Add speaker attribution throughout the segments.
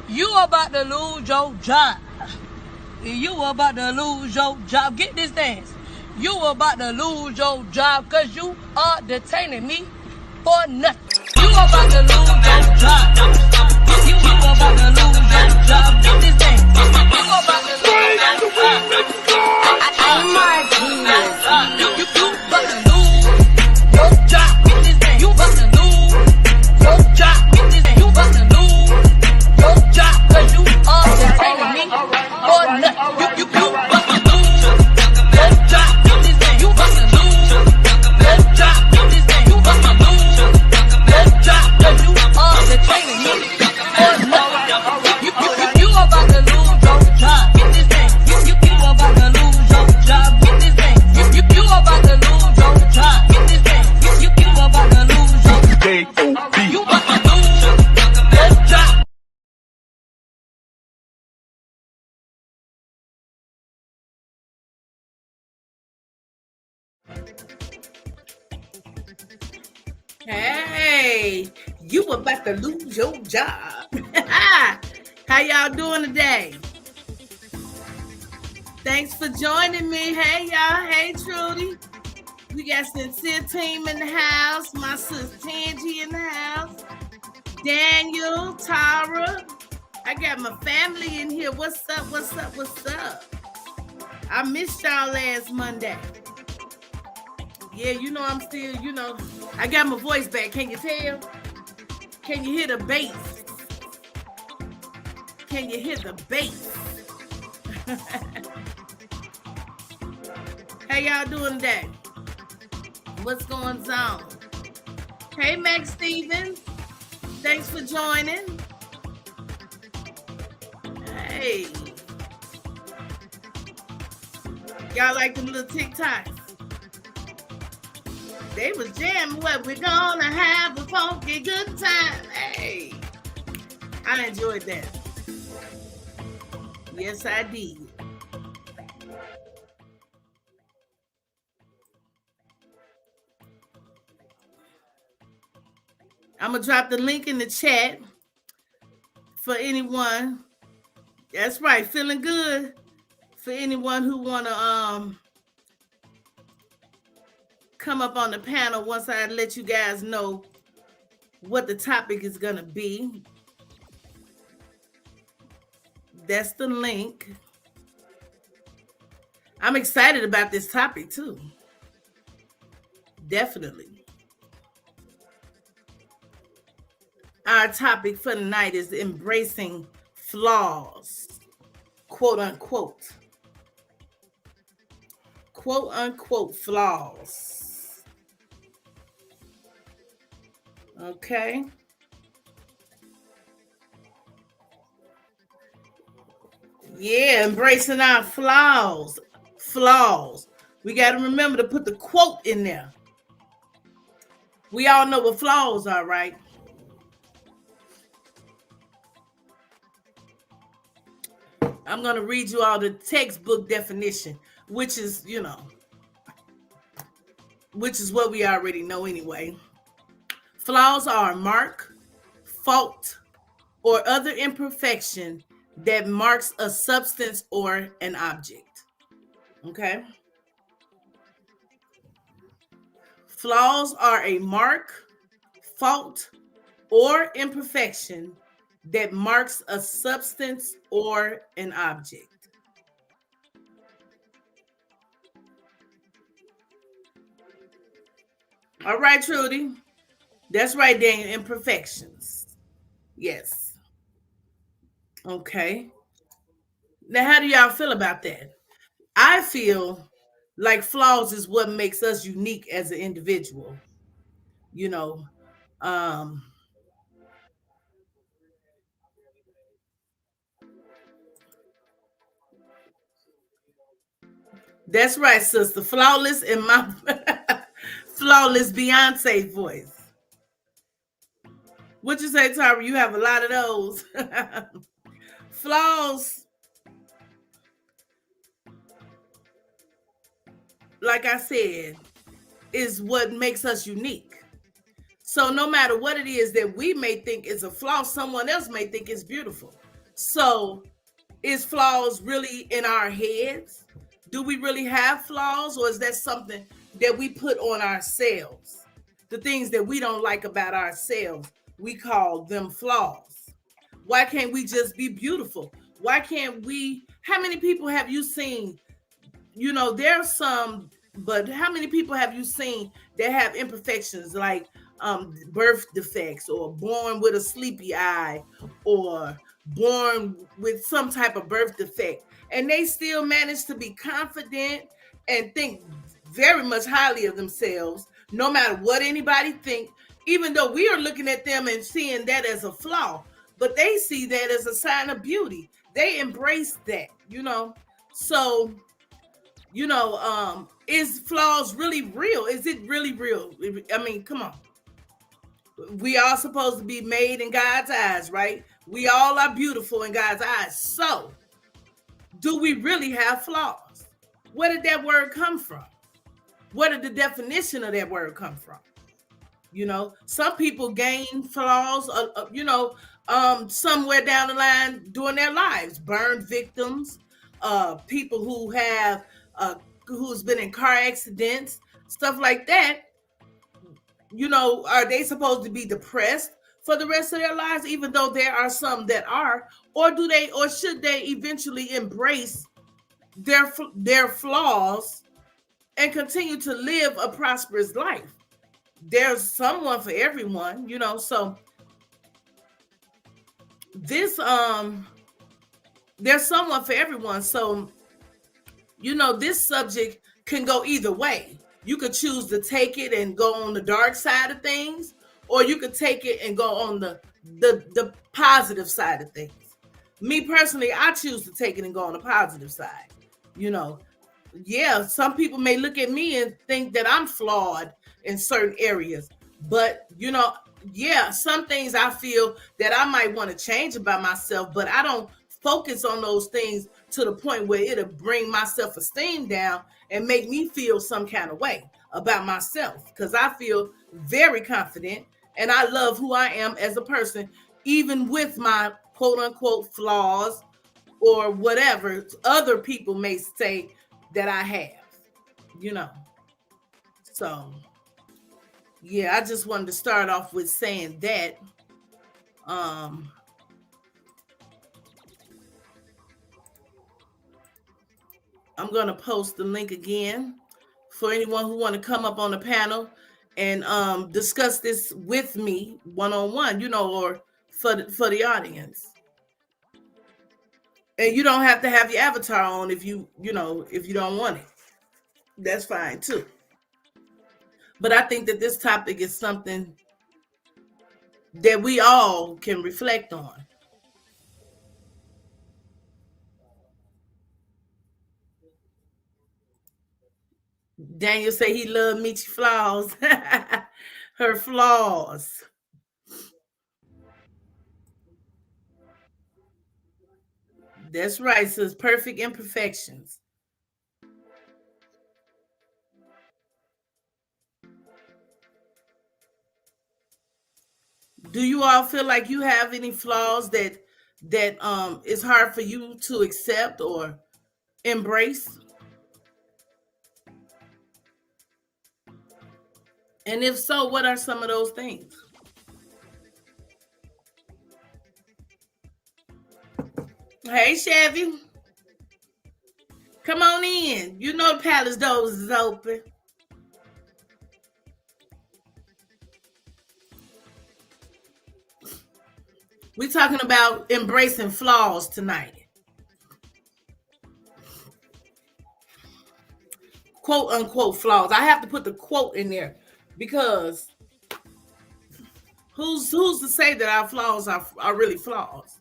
Speaker 1: You about to lose your job. You about to lose your job. Get this dance. You about to lose your job because you are detaining me for nothing. You about to lose your job. You about to lose your job. Get this dance. You about to lose your job. I'm Martinez. You about to lose your job. Get this dance. You about to lose your job. Get this dance. You about to lose your job because you are detaining me for nothing. You about to lose your job. Get this dance. You about to lose your job. Get this dance. You about to lose your job because you are detaining me for nothing. You about to lose your job. Get this dance. You about to lose your job. Get this dance. You about to lose your job. Get this dance. You about to lose your K-O-B. You about to lose your job.
Speaker 2: Hey, you about to lose your job. How y'all doing today? Thanks for joining me. Hey, y'all. Hey, Trudy. We got Sincere Team in the house. My sister Tangy in the house. Daniel, Tara. I got my family in here. What's up? What's up? What's up? I missed y'all last Monday. Yeah, you know I'm still, I got my voice back. Can you tell? Can you hear the bass? Can you hear the bass? How y'all doing today? What's going on? Hey, Max Stevens. Thanks for joining. Hey. Y'all like them little TikToks? They was jamming what we're gonna have a funky good time. Hey, I enjoyed that. Yes, I did. I'm gonna drop the link in the chat for anyone. That's right, feeling good for anyone who wanna come up on the panel once I let you guys know what the topic is going to be. That's the link. I'm excited about this topic too. Definitely. Our topic for tonight is embracing flaws, quote unquote. Quote unquote flaws. Okay. Yeah, embracing our flaws. Flaws. We got to remember to put the quote in there. We all know what flaws are, right? I'm going to read you all the textbook definition, which is, which is what we already know anyway. Flaws are a mark, fault, or other imperfection that marks a substance or an object. Okay? Flaws are a mark, fault, or imperfection that marks a substance or an object. All right, Trudy. That's right, Daniel. Imperfections. Yes. Okay. Now, how do y'all feel about that? I feel like flaws is what makes us unique as an individual. You know, um, that's right, sister. Flawless in my flawless Beyonce voice. What you say, Tara? You have a lot of those. Flaws, like I said, is what makes us unique. So no matter what it is that we may think is a flaw, someone else may think is beautiful. So is flaws really in our heads? Do we really have flaws, or is that something that we put on ourselves? The things that we don't like about ourselves, we call them flaws. Why can't we just be beautiful? Why can't we? How many people have you seen? There's some, but how many people have you seen that have imperfections like birth defects, or born with a sleepy eye, or born with some type of birth defect, and they still manage to be confident and think very much highly of themselves, no matter what anybody think, even though we are looking at them and seeing that as a flaw, but they see that as a sign of beauty. They embrace that. So is flaws really real? Is it really real? I mean, come on. We are supposed to be made in God's eyes, right? We all are beautiful in God's eyes. So, do we really have flaws? Where did that word come from? Where did the definition of that word come from? Some people gain flaws, somewhere down the line during their lives. Burned victims, people who have, who's been in car accidents, stuff like that. Are they supposed to be depressed for the rest of their lives, even though there are some that are, or should they eventually embrace their flaws and continue to live a prosperous life? There's someone for everyone, so this there's someone for everyone. So this subject can go either way. You could choose to take it and go on the dark side of things, or you could take it and go on the positive side of things. Me personally, I choose to take it and go on the positive side. Yeah, some people may look at me and think that I'm flawed in certain areas, but yeah, some things I feel that I might want to change about myself, but I don't focus on those things to the point where it'll bring my self-esteem down and make me feel some kind of way about myself, because I feel very confident and I love who I am as a person, even with my quote unquote flaws or whatever other people may say that I have. So yeah, I just wanted to start off with saying that. I'm going to post the link again for anyone who want to come up on the panel and discuss this with me one-on-one, or for the audience. And you don't have to have your avatar on if you don't want it. That's fine too. But I think that this topic is something that we all can reflect on. Daniel say he loved Michi flaws. Her flaws. That's right, sis. Perfect imperfections. Do you all feel like you have any flaws that is hard for you to accept or embrace? And if so, what are some of those things? Hey, Chevy, come on in. You know the palace doors is open. We're talking about embracing flaws tonight. Quote unquote flaws. I have to put the quote in there because who's to say that our flaws are really flaws?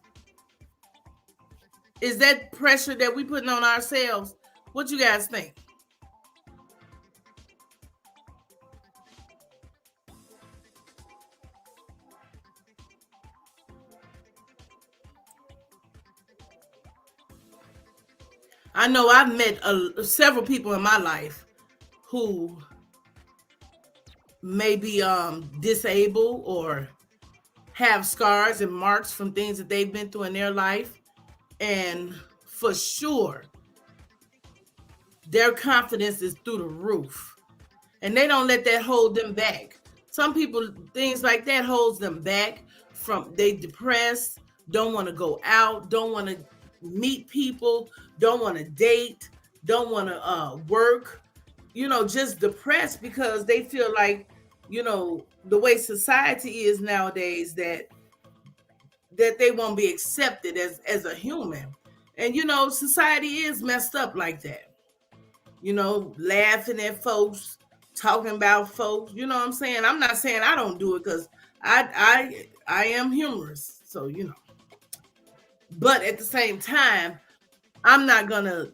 Speaker 2: Is that pressure that we putting on ourselves? What you guys think? I know I've met several people in my life who may be disabled or have scars and marks from things that they've been through in their life. And for sure, their confidence is through the roof. And they don't let that hold them back. Some people, things like that holds them back from, they depressed, don't want to go out, don't want to meet people, don't want to date, don't want to work, just depressed because they feel like, the way society is nowadays, that they won't be accepted as a human. And society is messed up like that. Laughing at folks, talking about folks. You know what I'm saying? I'm not saying I don't do it because I am humorous. So but at the same time, I'm not gonna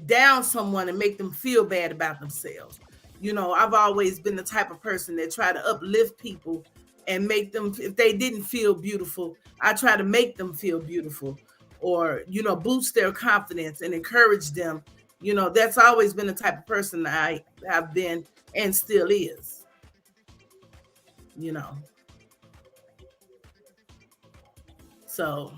Speaker 2: down someone and make them feel bad about themselves. I've always been the type of person that try to uplift people and make them, if they didn't feel beautiful, I try to make them feel beautiful, or boost their confidence and encourage them. That's always been the type of person I have been and still is. So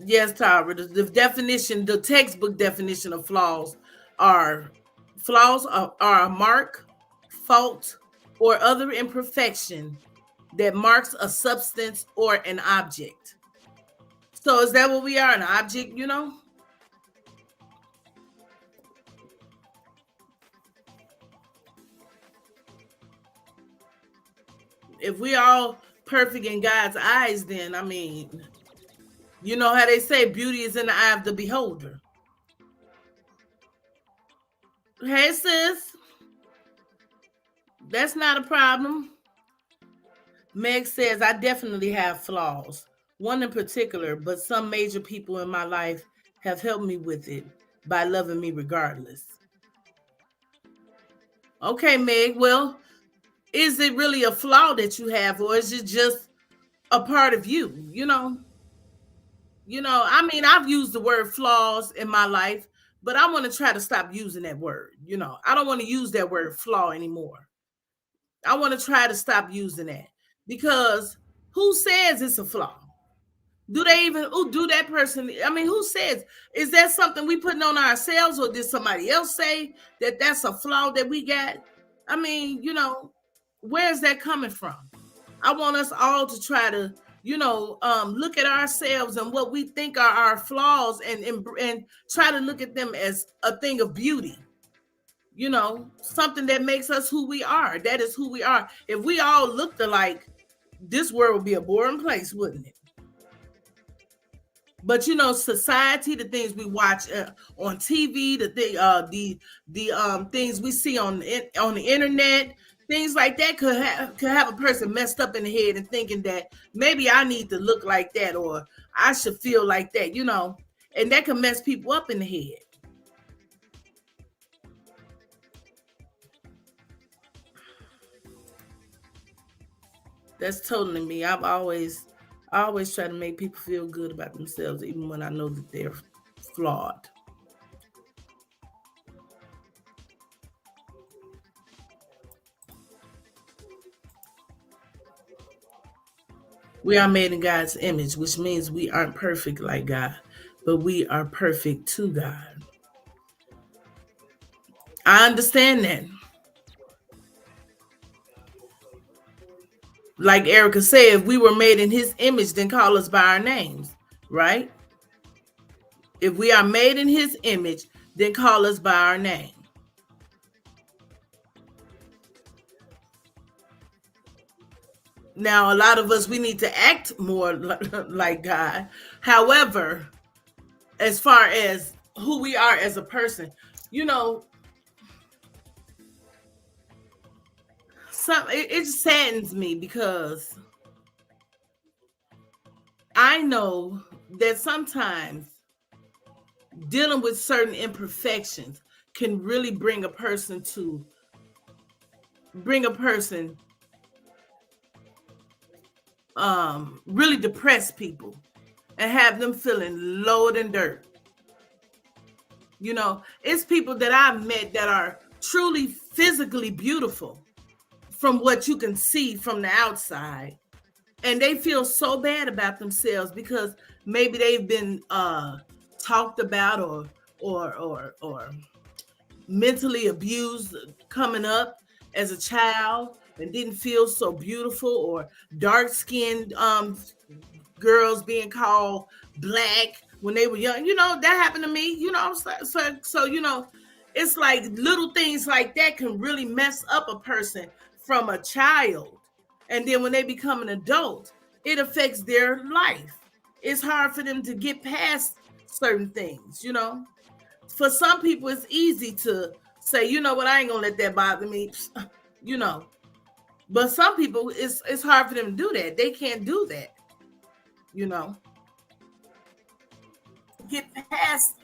Speaker 2: yes, Tara, the definition, the textbook definition of flaws are a mark, fault, or other imperfection that marks a substance or an object. So is that what we are, an object? If we all perfect in God's eyes, then I mean, you know how they say beauty is in the eye of the beholder. Hey sis, that's not a problem. Meg says, I definitely have flaws. One in particular, but some major people in my life have helped me with it by loving me regardless. Okay, Meg, well, is it really a flaw that you have, or is it just a part of you? I mean, I've used the word flaws in my life, but I want to try to stop using that word. I don't want to use that word flaw anymore. I want to try to stop using that, because who says it's a flaw? Do they even do that person? I mean, who says, is that something we putting on ourselves, or did somebody else say that that's a flaw that we got? I mean, where's that coming from? I want us all to try to, look at ourselves and what we think are our flaws, and try to look at them as a thing of beauty. Something that makes us who we are. That is who we are. If we all looked alike, this world would be a boring place, wouldn't it? But society, the things we watch on TV, the things we see on the internet, things like that could have a person messed up in the head and thinking that maybe I need to look like that, or I should feel like that. And that can mess people up in the head. That's totally me. I always try to make people feel good about themselves, even when I know that they're flawed. We are made in God's image, which means we aren't perfect like God, but we are perfect to God. I understand that. Like Erica said, if we were made in his image, then call us by our names, right? If we are made in his image, then call us by our name. Now, a lot of us, we need to act more like God. However, as far as who we are as a person, you know, it saddens me because I know that sometimes dealing with certain imperfections can really bring a person really depress people and have them feeling lower than dirt. You know, it's people that I've met that are truly physically beautiful from what you can see from the outside, and they feel so bad about themselves because maybe they've been talked about or mentally abused coming up as a child and didn't feel so beautiful, or dark-skinned girls being called black when they were young. You know, that happened to me. You know, so you know, it's like little things like that can really mess up a person from a child, and then when they become an adult, it affects their life. It's hard for them to get past certain things. You know, for some people, it's easy to say, you know what, I ain't gonna let that bother me. You know, but some people, it's hard for them to do that. They can't do that. You know, get past.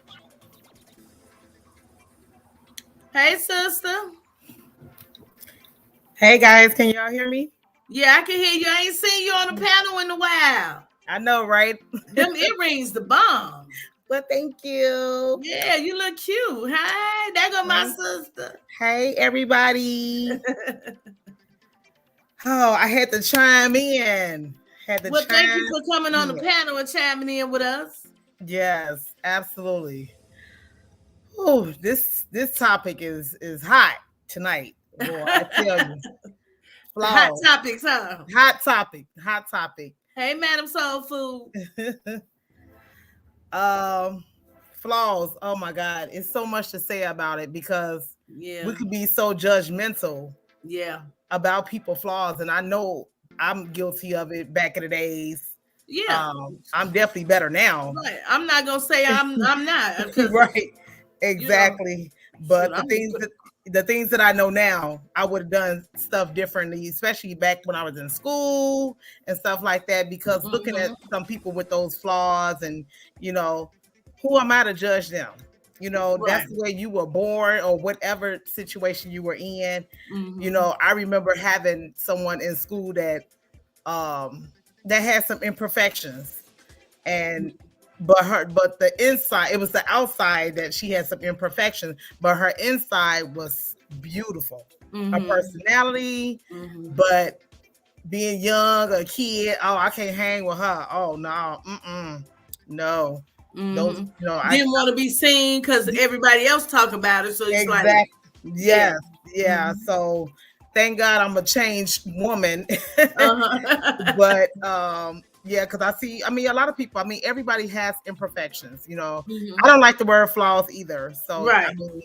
Speaker 2: Hey, sister.
Speaker 3: Hey guys, can y'all hear me?
Speaker 2: Yeah, I can hear you. I ain't seen you on the panel in a while.
Speaker 3: I know, right?
Speaker 2: Them earrings, the bomb.
Speaker 3: Well, thank you.
Speaker 2: Yeah, you look cute. Hi, there go my sister.
Speaker 3: Hey, everybody. Oh, I had to chime in.
Speaker 2: Well, thank you for coming on the panel and chiming in with us.
Speaker 3: Yes, absolutely. Oh, this topic is hot tonight. Boy, I tell you.
Speaker 2: Hot topics, huh?
Speaker 3: Hot topic.
Speaker 2: Hey, Madam Soul Food.
Speaker 3: Flaws. Oh my God, it's so much to say about it because we could be so judgmental.
Speaker 2: Yeah.
Speaker 3: About people's flaws, and I know I'm guilty of it back in the days.
Speaker 2: Yeah.
Speaker 3: I'm definitely better now.
Speaker 2: Right. I'm not gonna say I'm not.
Speaker 3: Right. Exactly. You know, but the things that I know now, I would have done stuff differently, especially back when I was in school and stuff like that, because looking at some people with those flaws, and you know, who am I to judge them? You know, that's the way you were born or whatever situation you were in. You know, I remember having someone in school that that had some imperfections, and but the inside, it was the outside that she had some imperfections, but her inside was beautiful. Her personality, but being young, a kid, oh, I can't hang with her. Oh no, no. Those, you know,
Speaker 2: didn't want to be seen because everybody else talk about it. So it's
Speaker 3: like, yeah. So thank God I'm a changed woman. But yeah, because I mean, a lot of people, I mean, everybody has imperfections. You know, I don't like the word flaws either. So I mean,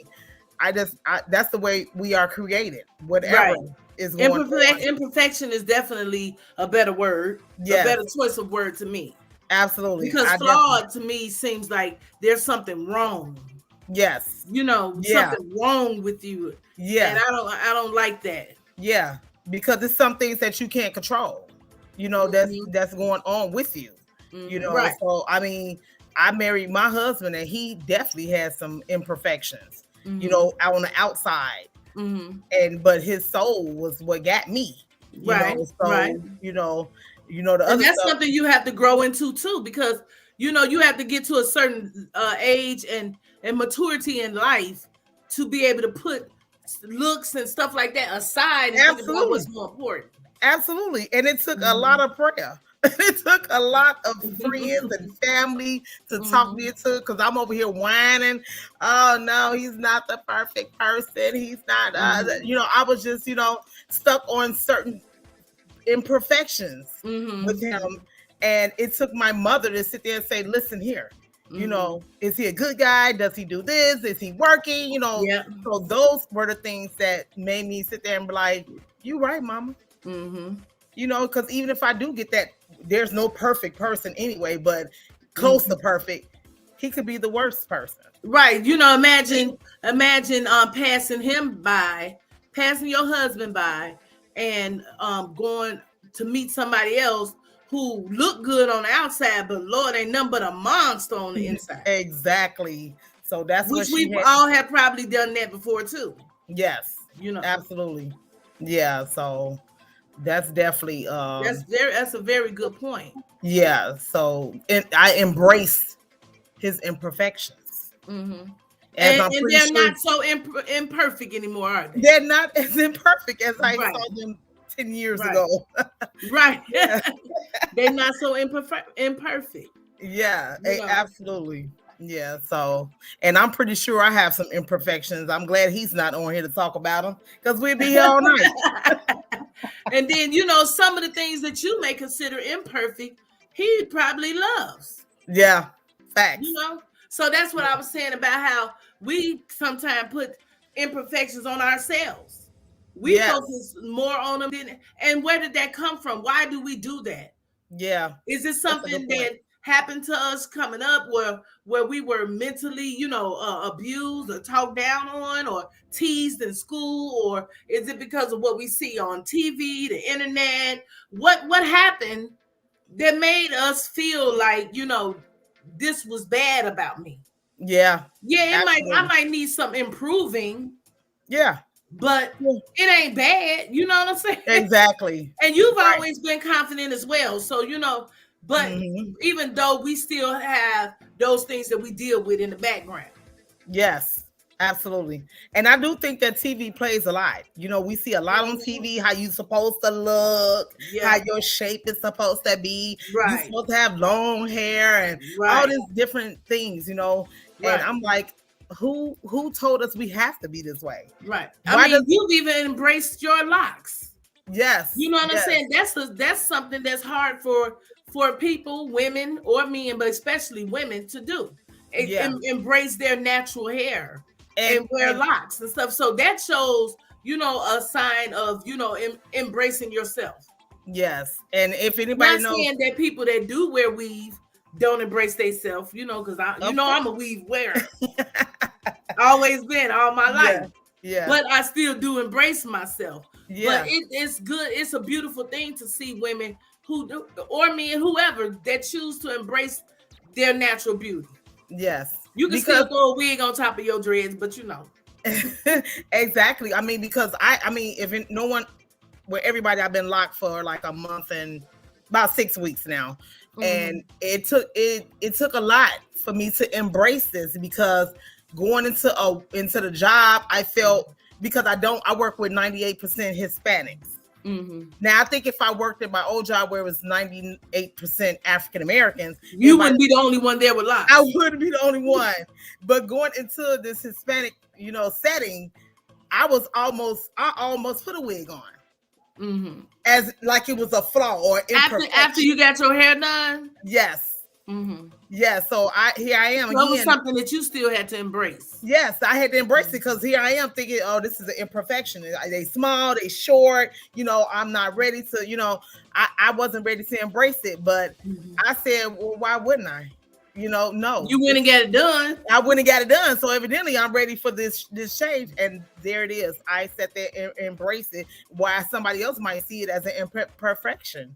Speaker 3: that's the way we are created. Whatever is going on.
Speaker 2: Imperfection is definitely a better word. A better choice of word to me.
Speaker 3: Absolutely.
Speaker 2: Because flawed to me seems like there's something wrong.
Speaker 3: Yes.
Speaker 2: You know, something wrong with you.
Speaker 3: Yeah.
Speaker 2: And I don't like that.
Speaker 3: Yeah. Because it's some things that you can't control. You know, that's going on with you. You know, so I mean, I married my husband, and he definitely had some imperfections,
Speaker 2: Mm-hmm.
Speaker 3: you know, out on the outside.
Speaker 2: Mm-hmm.
Speaker 3: But his soul was what got me, you
Speaker 2: Right.
Speaker 3: know. So
Speaker 2: Right.
Speaker 3: you know the
Speaker 2: And
Speaker 3: other
Speaker 2: that's
Speaker 3: stuff.
Speaker 2: something you have to grow into too, because you know you have to get to a certain age and maturity in life to be able to put looks and stuff like that aside and think about what's more important.
Speaker 3: Absolutely. And it took a lot of prayer. It took a lot of friends and family to talk me into, because I'm over here whining. Oh no, he's not the perfect person. He's not, you know, I was just, you know, stuck on certain imperfections with him. And it took my mother to sit there and say, listen here, you know, is he a good guy? Does he do this? Is he working? You know, so those were the things that made me sit there and be like, you right, mama. You know, because even if I do get that, there's no perfect person anyway, but close to perfect, he could be the worst person.
Speaker 2: Right. You know, imagine passing your husband by and going to meet somebody else who look good on the outside, but Lord, ain't nothing but a monster on the inside.
Speaker 3: Exactly. So that's
Speaker 2: which we all have probably done that before too.
Speaker 3: Yes.
Speaker 2: You know.
Speaker 3: Absolutely. Yeah. So that's definitely
Speaker 2: that's a very good point.
Speaker 3: Yeah. So I embrace his imperfections.
Speaker 2: And they're not so imperfect anymore, are they?
Speaker 3: They're not as imperfect as I saw them 10 years ago.
Speaker 2: Right. They're not so imperfect.
Speaker 3: Yeah, absolutely. Yeah. So, and I'm pretty sure I have some imperfections. I'm glad he's not on here to talk about them, because we'd be here all night.
Speaker 2: And then, you know, some of the things that you may consider imperfect, he probably loves.
Speaker 3: Yeah. Facts.
Speaker 2: You know? So that's what I was saying about how we sometimes put imperfections on ourselves. We focus more on them. And where did that come from? Why do we do that?
Speaker 3: Yeah.
Speaker 2: Is it something that happened to us coming up where we were mentally, you know, abused or talked down on or teased in school? Or is it because of what we see on TV, the internet? What happened that made us feel like, you know, this was bad about me?
Speaker 3: Yeah.
Speaker 2: Yeah, I might need some improving.
Speaker 3: Yeah.
Speaker 2: But it ain't bad. You know what I'm saying?
Speaker 3: Exactly.
Speaker 2: And you've always been confident as well. So, you know, but even though we still have those things that we deal with in the background.
Speaker 3: Yes, absolutely. And I do think that TV plays a lot. You know, we see a lot on TV, how you supposed to look, how your shape is supposed to be. You're supposed to have long hair and all these different things, you know. And I'm like, who told us we have to be this way?
Speaker 2: Right. I mean, you've even embraced your locks.
Speaker 3: Yes.
Speaker 2: You know what I'm saying? That's something that's hard for people, women or men, but especially women to do. Embrace their natural hair and wear locks and stuff. So that shows, you know, a sign of, you know, embracing yourself.
Speaker 3: Yes. And if anybody knows,
Speaker 2: saying that people that do wear weave don't embrace themselves, you know, because I'm a weave wearer. Always been all my life.
Speaker 3: Yeah.
Speaker 2: But I still do embrace myself.
Speaker 3: Yeah.
Speaker 2: But it's good. It's a beautiful thing to see women who do, or men, whoever, that choose to embrace their natural beauty.
Speaker 3: Yes.
Speaker 2: You can still throw a wig on top of your dreads, but you know.
Speaker 3: Exactly. I mean, because I mean, if no one, where everybody, I've been locked for like a month and about 6 weeks now. And it took a lot for me to embrace this, because going into the job, I felt, because I work with 98% Hispanics. Now I think if I worked at my old job where it was 98% African Americans,
Speaker 2: you wouldn't be the only one there with locks.
Speaker 3: I wouldn't be the only one. But going into this Hispanic, you know, setting, I almost put a wig on. As like it was a flaw or
Speaker 2: after you got your hair done.
Speaker 3: Yes. Yeah, so here I am.
Speaker 2: That was something that you still had to embrace.
Speaker 3: Yes, I had to embrace it, because here I am thinking, oh, this is an imperfection. They small, they short, you know, I'm not ready to, you know, I wasn't ready to embrace it. But I said, well, why wouldn't I? No.
Speaker 2: You went and got it done.
Speaker 3: I went and got it done. So evidently I'm ready for this change. And there it is. I sat there and embrace it. While somebody else might see it as an imperfection,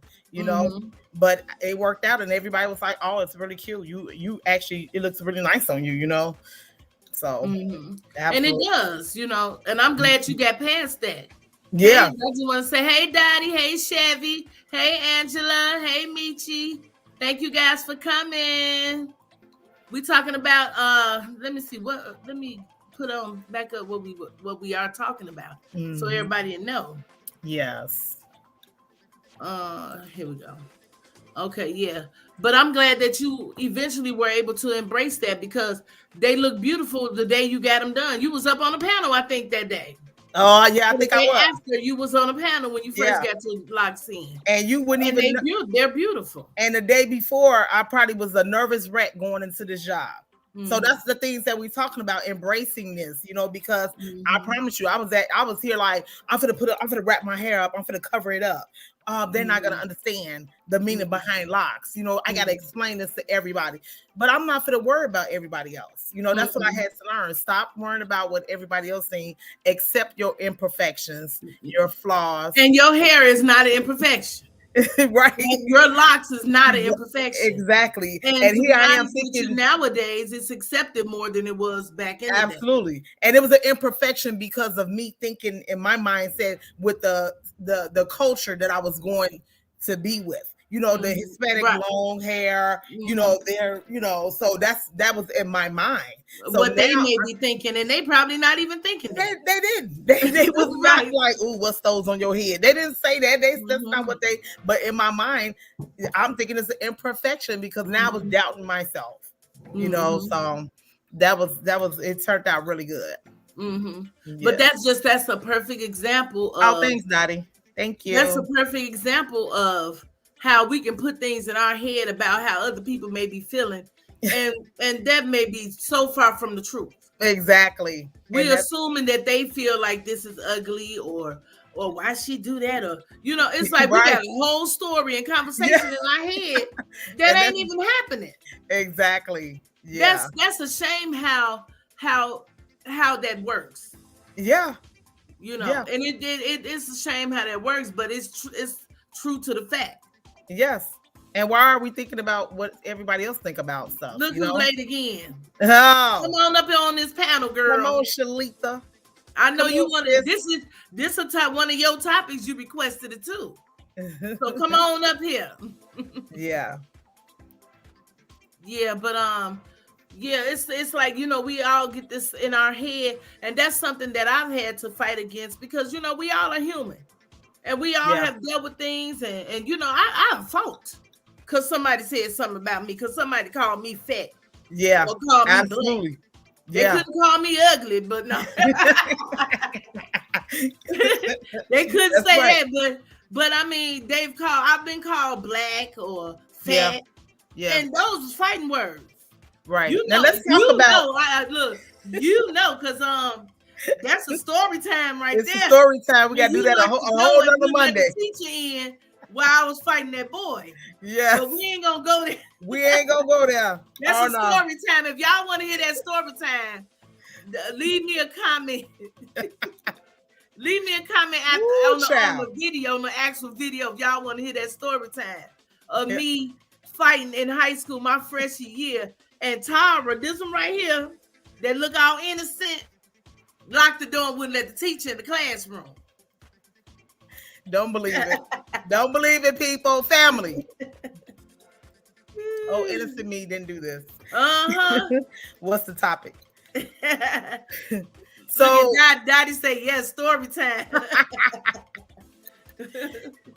Speaker 3: but it worked out and everybody was like, oh, it's really cute. You actually, it looks really nice on you, So,
Speaker 2: and it does, and I'm glad you got past that.
Speaker 3: Yeah.
Speaker 2: I just want to say, hey, Dottie, hey, Chevy, hey, Angela, hey, Michi. Thank you guys for coming. We talking about let me put on back up what we are talking about so everybody know.
Speaker 3: Yes.
Speaker 2: Here we go. Okay, yeah. But I'm glad that you eventually were able to embrace that because they look beautiful the day you got them done. You was up on a panel, I think, that day.
Speaker 3: Oh, yeah, I think I was.
Speaker 2: After you was on a panel when you first got to Locks In.
Speaker 3: And you wouldn't even know.
Speaker 2: They're beautiful.
Speaker 3: And the day before, I probably was a nervous wreck going into this job. So that's the things that we're talking about, embracing this, because I promise you, I was here like, I'm gonna wrap my hair up, I'm gonna cover it up. They're not gonna understand the meaning behind locks. I gotta explain this to everybody, but I'm not gonna worry about everybody else. That's what I had to learn. Stop worrying about what everybody else saying. Accept your imperfections, your flaws,
Speaker 2: and your hair is not an imperfection.
Speaker 3: Right,
Speaker 2: and your locks is not an imperfection.
Speaker 3: Exactly.
Speaker 2: And here I am thinking nowadays it's accepted more than it was back in
Speaker 3: absolutely. And it was an imperfection because of me thinking in my mindset with the culture that I was going to be with. The Hispanic long hair, so that was in my mind. So
Speaker 2: what they may be thinking, and they probably not even thinking that.
Speaker 3: They didn't. They was not like, ooh, what's those on your head? They didn't say that. That's not what they, but in my mind, I'm thinking it's an imperfection because now I was doubting myself, so that was, it turned out really good.
Speaker 2: Yes. But that's a perfect example of.
Speaker 3: Oh, thanks, Dottie. Thank you.
Speaker 2: That's a perfect example of how we can put things in our head about how other people may be feeling, and that may be so far from the truth.
Speaker 3: Exactly.
Speaker 2: We're assuming that they feel like this is ugly or why she do that, or it's like we got a whole story and conversation in our head that ain't even happening.
Speaker 3: Exactly. Yeah.
Speaker 2: That's a shame how that works.
Speaker 3: Yeah.
Speaker 2: And it's a shame how that works, but it's true to the fact.
Speaker 3: Yes. And why are we thinking about what everybody else think about stuff?
Speaker 2: Look who's late again.
Speaker 3: Oh.
Speaker 2: Come on up here on this panel, girl.
Speaker 3: Come on, Shalita.
Speaker 2: I know you want to. This is one of your topics. You requested it too. So come on up here.
Speaker 3: Yeah.
Speaker 2: Yeah, but it's like we all get this in our head, and that's something that I've had to fight against because we all are human. And we all have dealt with things, and I fought because somebody said something about me, because somebody called me fat.
Speaker 3: Yeah,
Speaker 2: or called me
Speaker 3: absolutely.
Speaker 2: Black. They couldn't call me ugly, but no. They couldn't say that, but I mean, I've been called black or fat. Yeah. And those was fighting words.
Speaker 3: Right. Now let's talk about
Speaker 2: because that's a story time right there.
Speaker 3: It's a story time. We got to do that a whole other Monday.
Speaker 2: Teacher in while I was fighting that boy.
Speaker 3: Yeah.
Speaker 2: But we ain't going to go there.
Speaker 3: We ain't going to go there.
Speaker 2: That's a story time. If y'all want to hear that story time, leave me a comment. Leave me a comment on the video, on the actual video, if y'all want to hear that story time of me fighting in high school my freshman year. And Tara, this one right here, that look all innocent, locked the door and wouldn't let the teacher in the classroom.
Speaker 3: Don't believe it. Don't believe it, people. Family. Oh, innocent me didn't do this. What's the topic? So
Speaker 2: Daddy say yes, story time.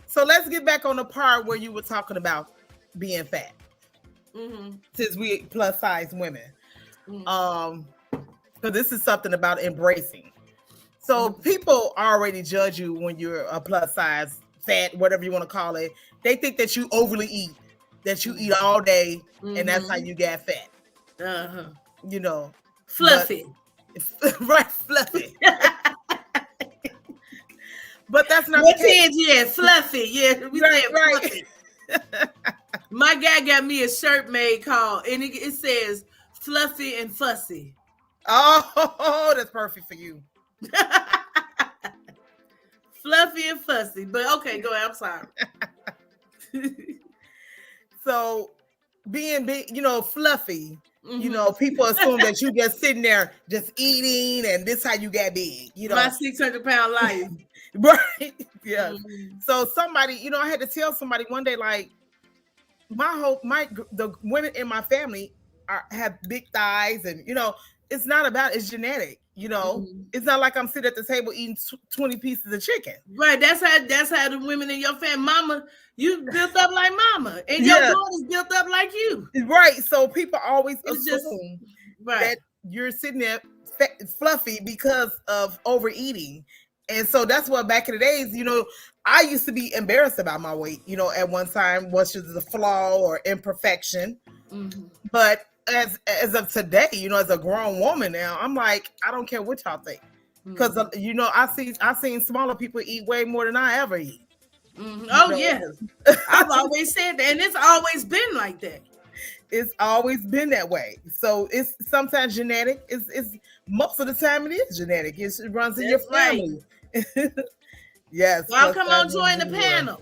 Speaker 3: So let's get back on the part where you were talking about being fat. Since we plus size women. So this is something about embracing. So people already judge you when you're a plus size, fat, whatever you want to call it. They think that you overly eat, that you eat all day, and that's how you get fat.
Speaker 2: Fluffy.
Speaker 3: Right, fluffy. But that's not
Speaker 2: what the case. Yeah, fluffy. Yeah, we said
Speaker 3: right.
Speaker 2: fluffy. My guy got me a shirt made called, and it says "Fluffy and Fussy."
Speaker 3: Oh, that's perfect for you.
Speaker 2: Fluffy and Fussy. But okay, go ahead. I'm sorry.
Speaker 3: So being big, fluffy, people assume that you just sitting there just eating and this how you got big,
Speaker 2: My 600-pound life.
Speaker 3: Right. Yeah. So somebody, I had to tell somebody one day, like, the women in my family have big thighs, and it's not about, it's genetic. It's not like I'm sitting at the table eating 20 pieces of chicken.
Speaker 2: Right. That's how the women in your family, mama, you built up like mama, and your daughter's built up like you.
Speaker 3: Right. So people always assume that you're sitting there fluffy because of overeating. And so that's what back in the days, I used to be embarrassed about my weight, at one time, was it a flaw or imperfection. But as of today, as a grown woman now, I'm like, I don't care what y'all think. Because, I seen smaller people eat way more than I ever eat.
Speaker 2: Oh, yes. I've always said that. And it's always been like that.
Speaker 3: It's always been that way. So it's sometimes genetic. It's most of the time it is genetic. It runs in your family. Right. Yes.
Speaker 2: Y'all come on, join the panel.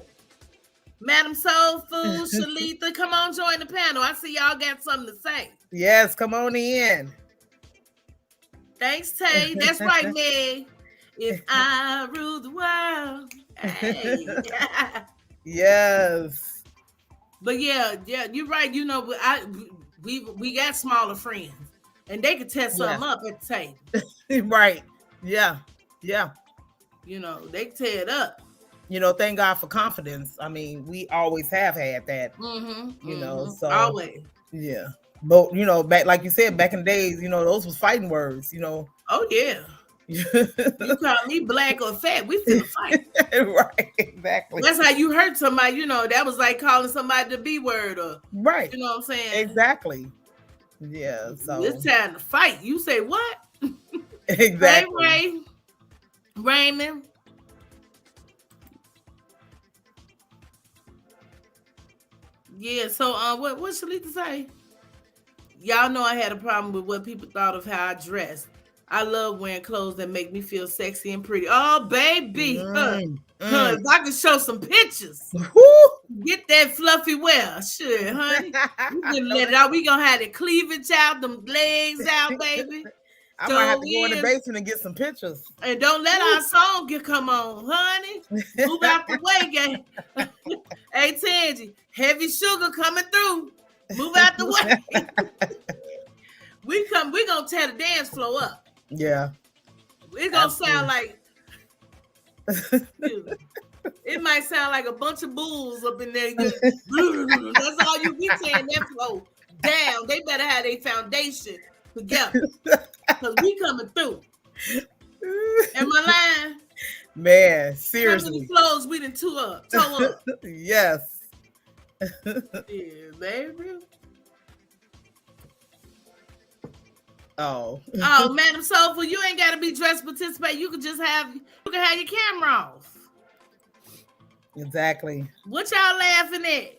Speaker 2: Madam Soul Food, Shalitha, come on, join the panel. I see y'all got something to say.
Speaker 3: Yes, come on in.
Speaker 2: Thanks, Tay. That's right, Meg. If I rule the world. Hey.
Speaker 3: Yes.
Speaker 2: But yeah, you're right. We got smaller friends, and they could test something up at the
Speaker 3: table. Right. Yeah.
Speaker 2: They tear it up.
Speaker 3: Thank God for confidence. I mean, we always have had that. So
Speaker 2: always.
Speaker 3: Yeah. But back, like you said, back in the days, those was fighting words.
Speaker 2: Oh yeah. You call me black or fat, we finna fight.
Speaker 3: Right, exactly.
Speaker 2: That's how you hurt somebody. That was like calling somebody the B word, or
Speaker 3: right.
Speaker 2: You know what I'm saying?
Speaker 3: Exactly. Yeah. So
Speaker 2: it's time to fight. You say what?
Speaker 3: Exactly.
Speaker 2: Hey, Raymond. Yeah. So what Shalitha say? Y'all know I had a problem with what people thought of how I dressed. I love wearing clothes that make me feel sexy and pretty. Oh, baby. If I can show some pictures, get that fluffy wear. Sure, honey. We gonna let it out. We gonna have the cleavage out, them legs out, baby.
Speaker 3: I might have to go in the basement and get some pictures.
Speaker 2: And don't let our song come on, honey. Move out the way, gang. Hey, Tangy, heavy sugar coming through. Move out the way. We gonna tear the dance floor up.
Speaker 3: Yeah.
Speaker 2: It's gonna sound like it might sound like a bunch of bulls up in there. That's all you be tearing that floor down. They better have their foundation together. Because we coming through. Am I lying?
Speaker 3: Man, seriously.
Speaker 2: How many floors we done toe up?
Speaker 3: Yes.
Speaker 2: Yeah, baby.
Speaker 3: Oh,
Speaker 2: Madam Soulful, you ain't got to be dressed to participate. You can just have your camera off.
Speaker 3: Exactly.
Speaker 2: What y'all laughing at?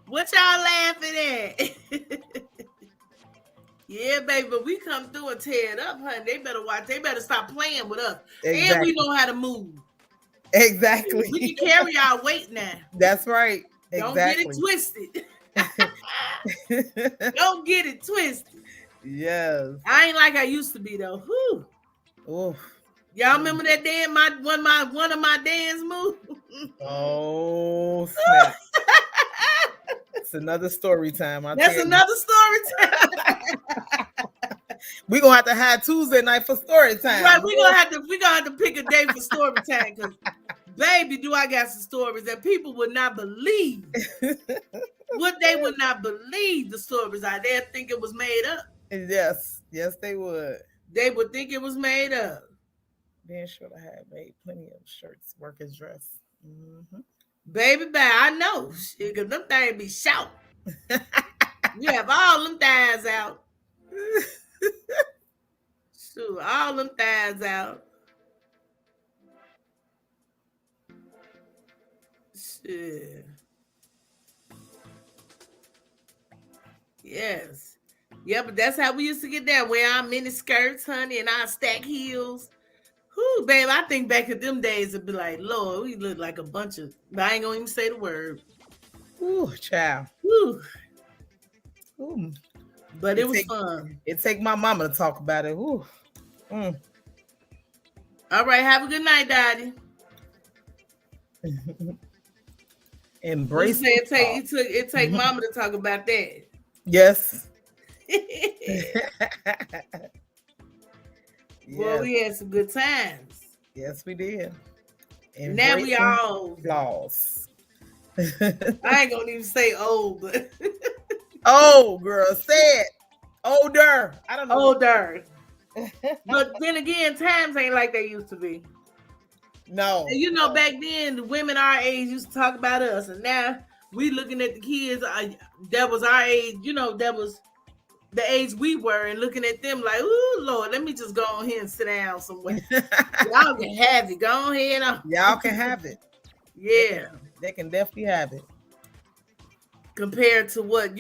Speaker 2: What y'all laughing at? Yeah, baby, but we come through and tear it up, honey. They better watch. They better stop playing with us. Exactly. And we know how to move.
Speaker 3: Exactly.
Speaker 2: We can carry our weight now.
Speaker 3: That's right.
Speaker 2: Don't get it twisted. Don't get it twisted.
Speaker 3: Yes.
Speaker 2: I ain't like I used to be though. Whew.
Speaker 3: Oof.
Speaker 2: Y'all remember that dance? One of my dance moves.
Speaker 3: Oh snap! It's another story time.
Speaker 2: That's another story time.
Speaker 3: We're gonna have to have Tuesday night for story time.
Speaker 2: Right, we're gonna have to pick a day for story time, because baby, do I got some stories that people would not believe. What they would not believe the stories out there, think it was made up.
Speaker 3: Yes, they would.
Speaker 2: They would think it was made up.
Speaker 3: Then should I have made plenty of shirts, workers dress. Mm-hmm.
Speaker 2: Baby, I know. Because them things be shout. You have all them thighs out. Shoot, all them thighs out. Shit. Yes. Yeah, but that's how we used to get down. Wear our mini skirts, honey, and our stack heels. Whoo, babe, I think back at them days it'd be like, Lord, we look like a bunch of, I ain't gonna even say the word.
Speaker 3: Ooh, child.
Speaker 2: Woo.
Speaker 3: Ooh.
Speaker 2: But it was fun.
Speaker 3: It take my mama to talk about it. Ooh. Mm.
Speaker 2: All right, have a good night, Daddy.
Speaker 3: Embrace
Speaker 2: it take mama to talk about that.
Speaker 3: Yes.
Speaker 2: Well, we had some good times.
Speaker 3: Yes, we did.
Speaker 2: And now we all
Speaker 3: flaws.
Speaker 2: I ain't gonna even say old, but
Speaker 3: oh, girl, say it. Older. I don't know.
Speaker 2: Older. But then again, times ain't like they used to be.
Speaker 3: No.
Speaker 2: And you know, back then, the women our age used to talk about us, and now we looking at the kids that was our age. You know, that was the age we were, and looking at them like, ooh, Lord, let me just go on here and sit down somewhere. Y'all can have it. Go on here.
Speaker 3: Y'all can have it.
Speaker 2: Yeah.
Speaker 3: They can definitely have it.
Speaker 2: Compared to what,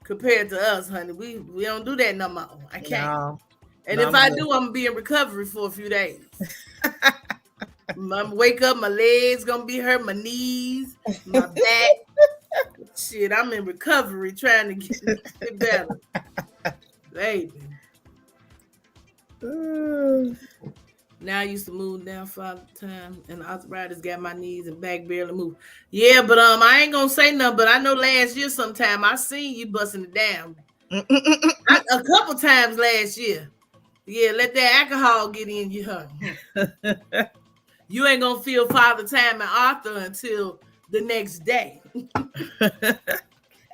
Speaker 2: compared to us, honey, we don't do that no more. I can't.
Speaker 3: No.
Speaker 2: And if I do, I'm going to be in recovery for a few days. I'm going to wake up, my legs going to be hurt, my knees, my back. Shit, I'm in recovery trying to get better. Baby. Now I used to move down for all the time, and arthritis got my knees and back barely move. Yeah, but I ain't gonna say nothing. But I know last year sometime I seen you busting it down a couple times last year. Yeah, let that alcohol get in you, honey. You ain't gonna feel Father Time and Arthur until the next day.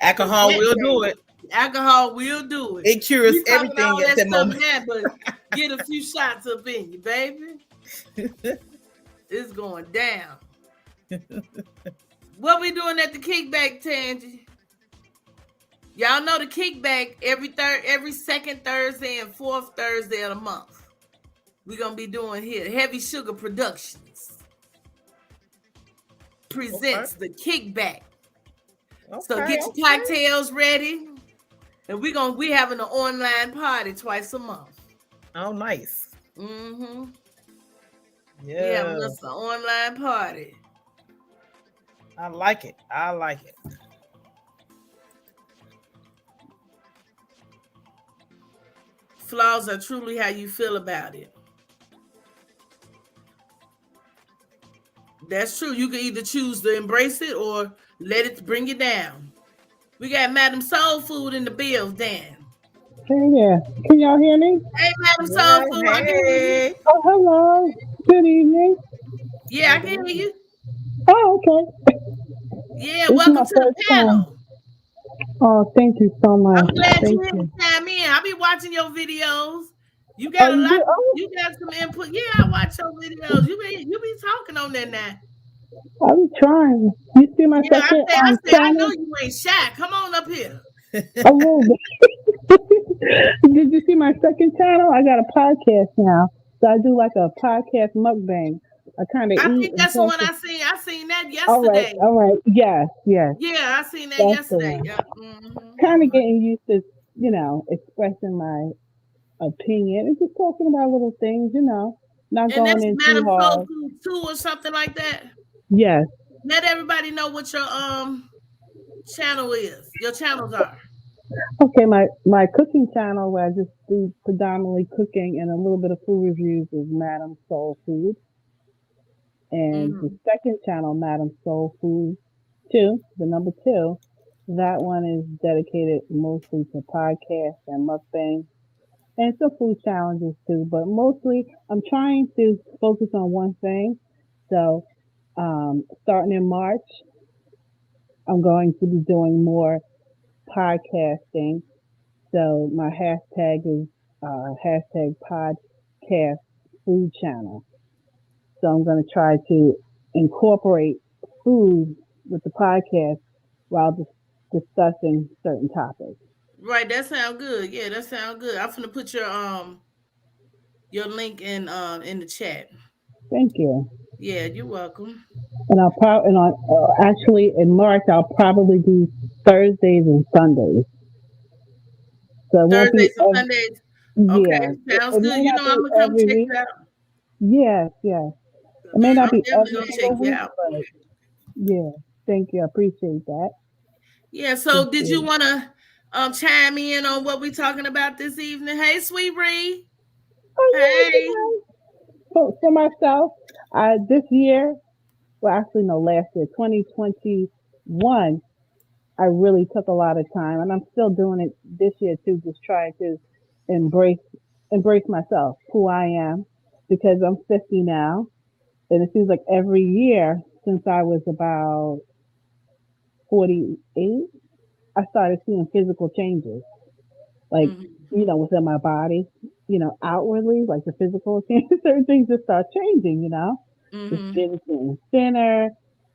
Speaker 3: Alcohol will do it.
Speaker 2: Alcohol will do it.
Speaker 3: It cures everything at that moment.
Speaker 2: Now, but get a few shots up in you, baby. It's going down. What we doing at the kickback, Tangy? Y'all know the kickback every second Thursday and fourth Thursday of the month. We're gonna be doing here. Heavy Sugar Productions presents the kickback. So get your cocktails ready. And we having an online party twice a month.
Speaker 3: Oh, nice.
Speaker 2: Mm-hmm.
Speaker 3: Yeah.
Speaker 2: Yeah, it's an online party.
Speaker 3: I like it.
Speaker 2: Flaws are truly how you feel about it. That's true. You can either choose to embrace it or let it bring you down. We got Madam Soul Food in the bills, Dan.
Speaker 4: Hey there. Can y'all hear me?
Speaker 2: Hey, Madam Soul Food. I can hear you.
Speaker 4: Oh, hello. Good evening.
Speaker 2: Yeah, I can hear you.
Speaker 4: Oh, okay.
Speaker 2: Yeah, welcome to the panel.
Speaker 4: Oh, thank you so much.
Speaker 2: I'm glad you had time in. I be watching your videos. You got you got some input. Yeah, I watch your videos. You be talking on that now.
Speaker 4: I'm trying. You see my second
Speaker 2: I know you ain't shy. Come on up here.
Speaker 4: A little bit. Did you see my second channel? I got a podcast now. So I do like a podcast mukbang. I
Speaker 2: think that's the one I seen. I seen that yesterday.
Speaker 4: All right. Yes.
Speaker 2: Yeah, I seen that yesterday. Yeah. Mm-hmm.
Speaker 4: Kind of getting used to, expressing my opinion and just talking about little things, not going in too hard.
Speaker 2: Soul Food 2 or something like that.
Speaker 4: Yes.
Speaker 2: Let everybody know what your channel is. Your channels are.
Speaker 4: Okay, my cooking channel where I just do predominantly cooking and a little bit of food reviews is Madam Soul Food. And the second channel, Madam Soul Food 2, the number 2, that one is dedicated mostly to podcasts and mukbang and some food challenges too. But mostly I'm trying to focus on one thing. So starting in March, I'm going to be doing more podcasting. So my hashtag is hashtag podcast food channel. So I'm going to try to incorporate food with the podcast while discussing certain topics.
Speaker 2: Right, that sounds good. Yeah, that sounds good. I'm gonna put your link in the chat.
Speaker 4: Thank you.
Speaker 2: Yeah, you're welcome.
Speaker 4: And I'll probably, actually in March, I'll probably do Thursdays and Sundays. So it won't be,
Speaker 2: Thursdays and Sundays. Okay,
Speaker 4: yeah,
Speaker 2: sounds
Speaker 4: it may
Speaker 2: good. You
Speaker 4: not
Speaker 2: know, I'm
Speaker 4: be
Speaker 2: gonna come
Speaker 4: every
Speaker 2: check
Speaker 4: week.
Speaker 2: it out.
Speaker 4: Yes, yes. It may not
Speaker 2: I'm
Speaker 4: be
Speaker 2: definitely
Speaker 4: every
Speaker 2: gonna check
Speaker 4: single
Speaker 2: you
Speaker 4: week,
Speaker 2: out.
Speaker 4: but yeah, thank you. I appreciate that.
Speaker 2: Yeah. So, did you want to chime in on what we're talking about this evening? Hey, Sweet Bree.
Speaker 4: Oh, yeah,
Speaker 2: Hey.
Speaker 4: for myself, this year, well, actually, no, last year, 2021, I really took a lot of time, and I'm still doing it this year too, just trying to embrace myself, who I am, because I'm 50 now, and it seems like every year since I was about 48, I started seeing physical changes, like,
Speaker 2: Mm-hmm.
Speaker 4: within my body, outwardly, like the physical changes, certain things just start changing, the
Speaker 2: Mm-hmm.
Speaker 4: skin's getting thinner.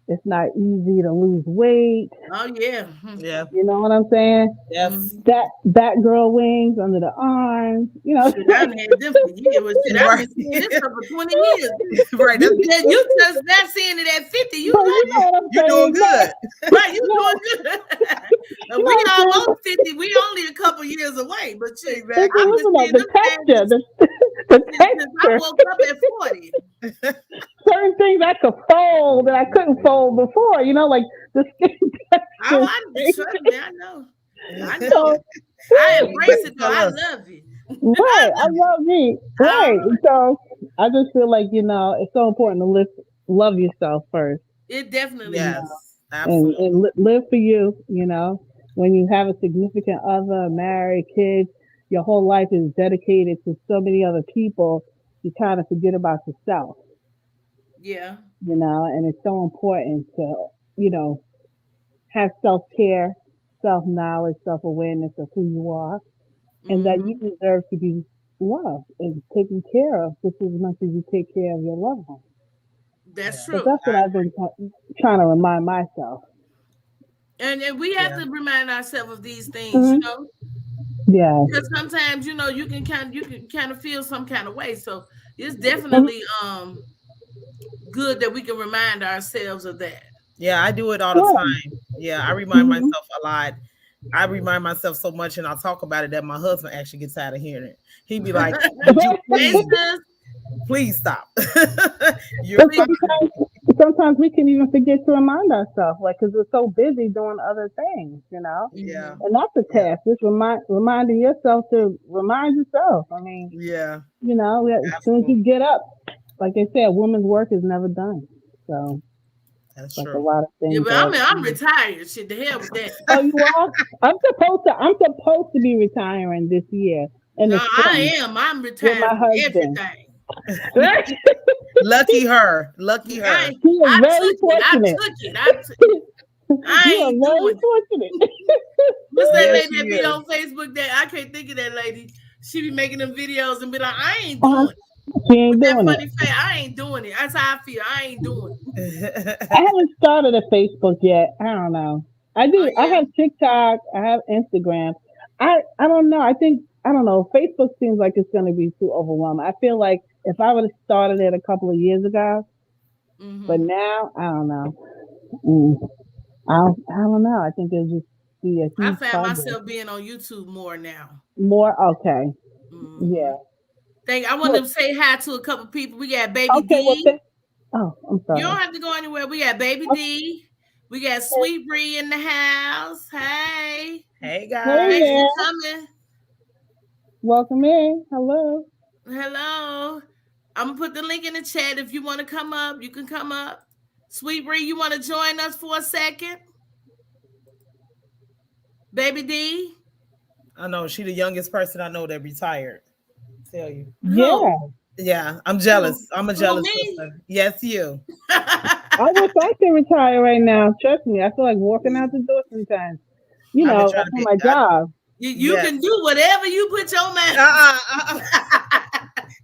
Speaker 4: It's not easy to lose weight.
Speaker 2: Oh yeah.
Speaker 3: Yeah.
Speaker 4: You know what I'm saying?
Speaker 3: Yes.
Speaker 2: Mm-hmm.
Speaker 4: That girl wings under the arms,
Speaker 2: Shit, I done had them for years. Well, shit, I've
Speaker 3: Right.
Speaker 2: been seeing this stuff for 20 years.
Speaker 3: Right.
Speaker 2: You just not seeing it at 50. You
Speaker 4: but you know what I'm
Speaker 3: You're
Speaker 4: saying?
Speaker 3: doing good.
Speaker 2: right, you
Speaker 4: No,
Speaker 2: doing good. And we
Speaker 4: no, no,
Speaker 2: almost 50. We only a couple years away. But shit,
Speaker 4: it's
Speaker 2: I've been
Speaker 4: listen to
Speaker 2: seeing
Speaker 4: the
Speaker 2: them
Speaker 4: texture,
Speaker 2: changes
Speaker 4: the
Speaker 2: since I
Speaker 4: texture.
Speaker 2: woke up at 40.
Speaker 4: Certain things I could fold that I couldn't fold before, like the skin
Speaker 2: Oh,
Speaker 4: texture.
Speaker 2: trust me, I know. I know.
Speaker 4: So,
Speaker 2: I embrace it though.
Speaker 3: Tell
Speaker 2: I
Speaker 3: us.
Speaker 2: love it.
Speaker 4: right, I love me.
Speaker 2: All
Speaker 4: Right.
Speaker 2: right.
Speaker 4: So I just feel like, it's so important to love yourself first.
Speaker 2: It definitely
Speaker 3: Yes.
Speaker 2: is.
Speaker 4: and,
Speaker 3: Absolutely.
Speaker 4: and live for you. When you have a significant other, married, kids, your whole life is dedicated to so many other people. You kind of forget about yourself,
Speaker 2: Yeah.
Speaker 4: and it's so important to, have self care, self knowledge, self awareness of who you are, and that
Speaker 2: Mm-hmm.
Speaker 4: you deserve to be loved and taken care of just as much as you take care of your loved ones.
Speaker 2: That's
Speaker 3: Yeah.
Speaker 4: But
Speaker 2: true.
Speaker 4: that's what I've been trying to remind myself.
Speaker 2: And we have
Speaker 3: Yeah.
Speaker 2: to remind ourselves of these things,
Speaker 4: Hmm. Yeah.
Speaker 2: because sometimes you can kind of feel some kind of way. So it's
Speaker 4: Mhm.
Speaker 2: definitely good that we can remind ourselves of that.
Speaker 3: Yeah, I do it all the
Speaker 4: Right.
Speaker 3: time. Yeah, I remind
Speaker 4: Hmm.
Speaker 3: myself a lot. I remind myself so much, and I'll talk about it that my husband actually gets tired of hearing it. He'd be like, "Would you
Speaker 2: Hey
Speaker 3: please stop? You're
Speaker 4: But
Speaker 2: sis,
Speaker 3: fine."
Speaker 4: sometimes we can even forget to remind ourselves, like, because we're so busy doing other things,
Speaker 3: Yeah,
Speaker 2: mhm.
Speaker 4: And that's a
Speaker 3: yeah,
Speaker 4: task. Just reminding yourself to remind yourself. I mean,
Speaker 3: yeah.
Speaker 4: as soon as
Speaker 3: Absolutely,
Speaker 4: you get up, like they say, a woman's work is never done. So,
Speaker 3: that's
Speaker 4: like a
Speaker 3: true.
Speaker 4: lot of
Speaker 2: Yeah,
Speaker 4: things
Speaker 2: but
Speaker 4: are.
Speaker 2: I'm retired. Shit, the hell with that.
Speaker 4: Oh, you are? I'm supposed to be retiring this year in
Speaker 2: No,
Speaker 4: the
Speaker 2: I
Speaker 4: spring
Speaker 2: am. I'm
Speaker 4: with
Speaker 2: retired
Speaker 4: my
Speaker 2: from
Speaker 4: husband.
Speaker 2: everything.
Speaker 3: Lucky her. Lucky
Speaker 2: I
Speaker 3: her.
Speaker 4: He is
Speaker 2: I
Speaker 4: very
Speaker 2: took it. I
Speaker 4: fortunate.
Speaker 2: took it. I took it. I
Speaker 4: You are
Speaker 2: ain't
Speaker 4: very
Speaker 2: doing it.
Speaker 4: fortunate.
Speaker 2: What's that
Speaker 3: Yes,
Speaker 2: lady
Speaker 3: she
Speaker 2: that be
Speaker 3: is.
Speaker 2: on Facebook that I can't think of that lady? She be making them videos and be like, I ain't
Speaker 4: Uh-huh.
Speaker 2: doing it.
Speaker 4: She
Speaker 2: With
Speaker 4: ain't
Speaker 2: that
Speaker 4: doing it.
Speaker 2: funny face, I ain't doing it. That's how I feel. I ain't doing it.
Speaker 4: I haven't started a Facebook yet. I don't know. I
Speaker 2: Oh
Speaker 4: do. I
Speaker 2: yeah.
Speaker 4: have TikTok. I have Instagram. I don't know. I don't know. Facebook seems like it's going to be too overwhelming. I feel like if I would have started it a couple of years ago, but
Speaker 2: Hmm.
Speaker 4: now I don't know. Mm, I don't know. I think it'll just be a
Speaker 2: I
Speaker 4: huge
Speaker 2: found
Speaker 4: project.
Speaker 2: myself being on YouTube more now.
Speaker 4: More okay.
Speaker 2: Hmm.
Speaker 4: Yeah.
Speaker 2: I want
Speaker 4: Well,
Speaker 2: to say hi to a couple people. We got Baby
Speaker 4: okay. Well,
Speaker 2: D.
Speaker 4: I'm
Speaker 2: You
Speaker 4: sorry.
Speaker 2: don't have to go anywhere. We got Baby D. We got
Speaker 4: Okay.
Speaker 2: Sweet Bree in the house. Hey.
Speaker 3: Hey
Speaker 4: Hey
Speaker 2: Thanks
Speaker 3: guys.
Speaker 2: for
Speaker 4: there.
Speaker 2: coming.
Speaker 4: Welcome in. Hello.
Speaker 2: Hello. I'm gonna put the link in the chat. If you want to come up, you can come up. Sweet Bree, you want to join us for a second? Baby D?
Speaker 3: I know she the youngest person I know that retired. Tell you.
Speaker 2: Who?
Speaker 4: Yeah.
Speaker 3: Yeah, I'm
Speaker 2: Who?
Speaker 3: jealous. I'm a
Speaker 2: Who,
Speaker 3: jealous
Speaker 2: me?
Speaker 3: sister. Yes, you.
Speaker 4: I wish I could retire right now. Trust me. I feel like walking out the door sometimes.
Speaker 3: I've been trying
Speaker 4: Like
Speaker 3: to
Speaker 4: on
Speaker 3: be.
Speaker 4: my job.
Speaker 2: You
Speaker 3: Yes.
Speaker 2: can do whatever you put your mind.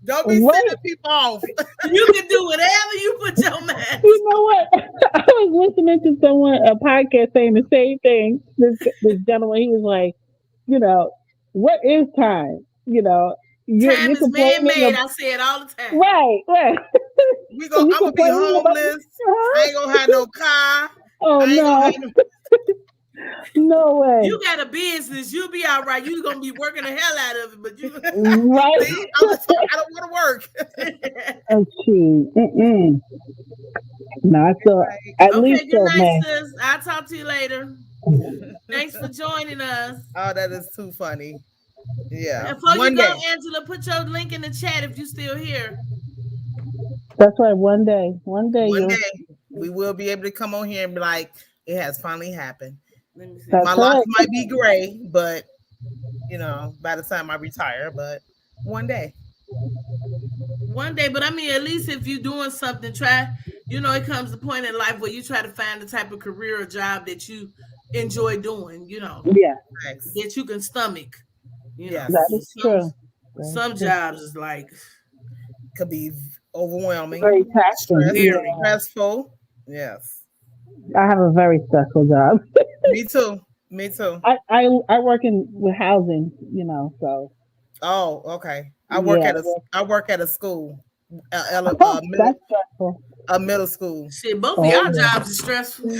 Speaker 3: Don't be
Speaker 4: Right.
Speaker 3: sending people off.
Speaker 2: You can do whatever you put your mind.
Speaker 4: You know what? I was listening to a podcast saying the same thing. This gentleman, he was like, you know, what is time?
Speaker 2: Time is man-made. I say it all the time.
Speaker 4: Right.
Speaker 3: I'm gonna be homeless. I ain't gonna have no car.
Speaker 4: Oh no. No way.
Speaker 2: You got a business. You'll be all right. You're gonna be working the hell out of it, but you
Speaker 4: right.
Speaker 3: See, I don't want to work.
Speaker 4: Oh gee. No, so at least
Speaker 2: good night,
Speaker 4: man.
Speaker 2: sis. I'll talk to you later. Thanks for joining us.
Speaker 3: Oh, that is too funny. Yeah.
Speaker 2: Before you go, Angela, put your link in the chat if you're still here.
Speaker 4: That's right. One day
Speaker 3: we will be able to come on here and be like, it has finally happened.
Speaker 2: Let me see.
Speaker 3: My locks might be gray, but by the time I retire, but one day.
Speaker 2: But I mean, at least if you're doing something, try. It comes to a point in life where you try to find the type of career or job that you enjoy doing.
Speaker 4: Yeah,
Speaker 2: that you can stomach.
Speaker 4: That is true.
Speaker 2: Some jobs is like
Speaker 3: could be overwhelming,
Speaker 4: very taxing,
Speaker 3: stressful. Yes,
Speaker 4: I have a very stressful job.
Speaker 3: Me too.
Speaker 4: I work with housing, so.
Speaker 3: Oh, okay. I work at a school,
Speaker 4: that's stressful.
Speaker 3: A middle school.
Speaker 2: Shit, both of y'all jobs are stressful.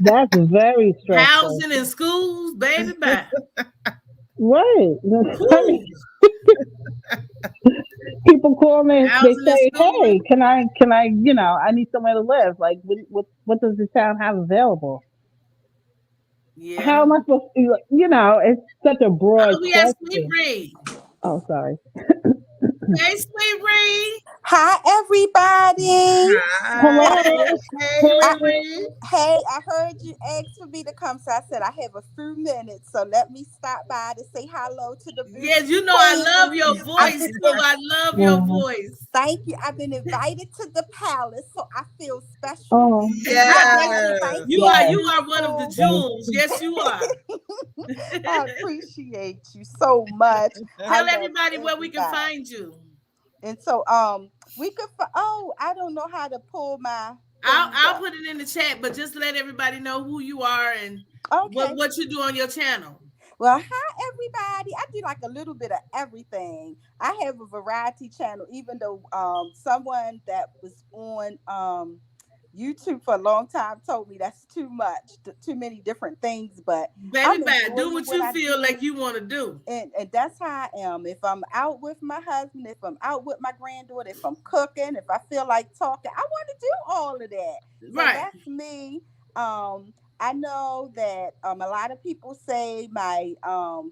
Speaker 4: That's very stressful.
Speaker 2: Housing and schools, baby, bye.
Speaker 4: Right. People call me and they say, "Hey, can I? I need somewhere to live. Like, what does the town have available?"
Speaker 2: Yeah.
Speaker 4: How am I supposed to? It's such a broad question. Oh, sorry.
Speaker 2: Hey, Sweet Ree.
Speaker 5: Hi, everybody.
Speaker 3: Hello.
Speaker 5: Hey, I heard you ask for me to come, so I said I have a few minutes, so let me stop by to say hello to the beautiful
Speaker 2: Yes, I love your voice. I love your voice.
Speaker 5: Thank you. I've been invited to the palace, so I feel special.
Speaker 4: Oh,
Speaker 3: yeah.
Speaker 2: You are one of the jewels. Yes, you are.
Speaker 5: I appreciate you so much.
Speaker 2: Tell everybody where we can find you.
Speaker 5: And so we could I don't know how to pull my
Speaker 2: I'll put it in the chat, but just let everybody know who you are and what you do on your channel.
Speaker 5: Well, hi everybody. I do like a little bit of everything. I have a variety channel, even though someone that was on YouTube for a long time told me that's too much, too many different things. But
Speaker 2: baby, do what you feel like you want to do.
Speaker 5: And that's how I am. If I'm out with my husband, if I'm out with my granddaughter, if I'm cooking, if I feel like talking, I want to do all of that.
Speaker 2: Right.
Speaker 5: So that's me. I know that a lot of people say my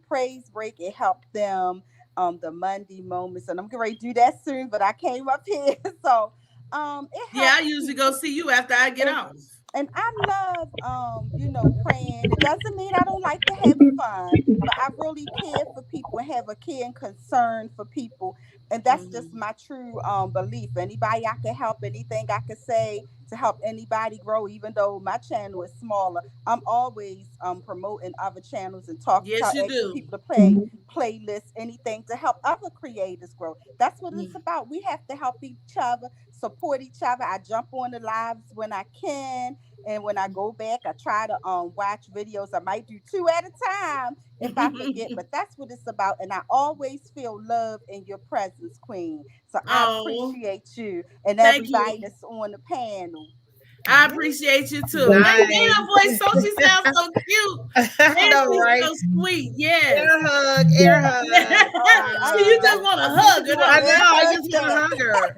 Speaker 5: praise break, it helped them the Monday moments. And I'm going to do that soon, but I came up here. So
Speaker 2: I usually go see you after I get off.
Speaker 5: And I love, praying. It doesn't mean I don't like to have fun, but I really care for people and have a care and concern for people. And that's just my true belief. Anybody I can help, anything I can say to help anybody grow, even though my channel is smaller, I'm always promoting other channels and talking to people to play playlists, anything to help other creators grow. That's what it's about. We have to help each other, support each other. I jump on the lives when I can. And when I go back, I try to watch videos. I might do 2 at a time if I forget, but that's what it's about. And I always feel love in your presence, Queen. So I appreciate you and everybody that's on the panel.
Speaker 2: I appreciate you too. Nice. Her voice, so she sounds so cute.
Speaker 3: I know, right?
Speaker 2: So sweet. Yes.
Speaker 3: Air hug.
Speaker 2: So you just want to hug her.
Speaker 3: I know. I just want to hug her.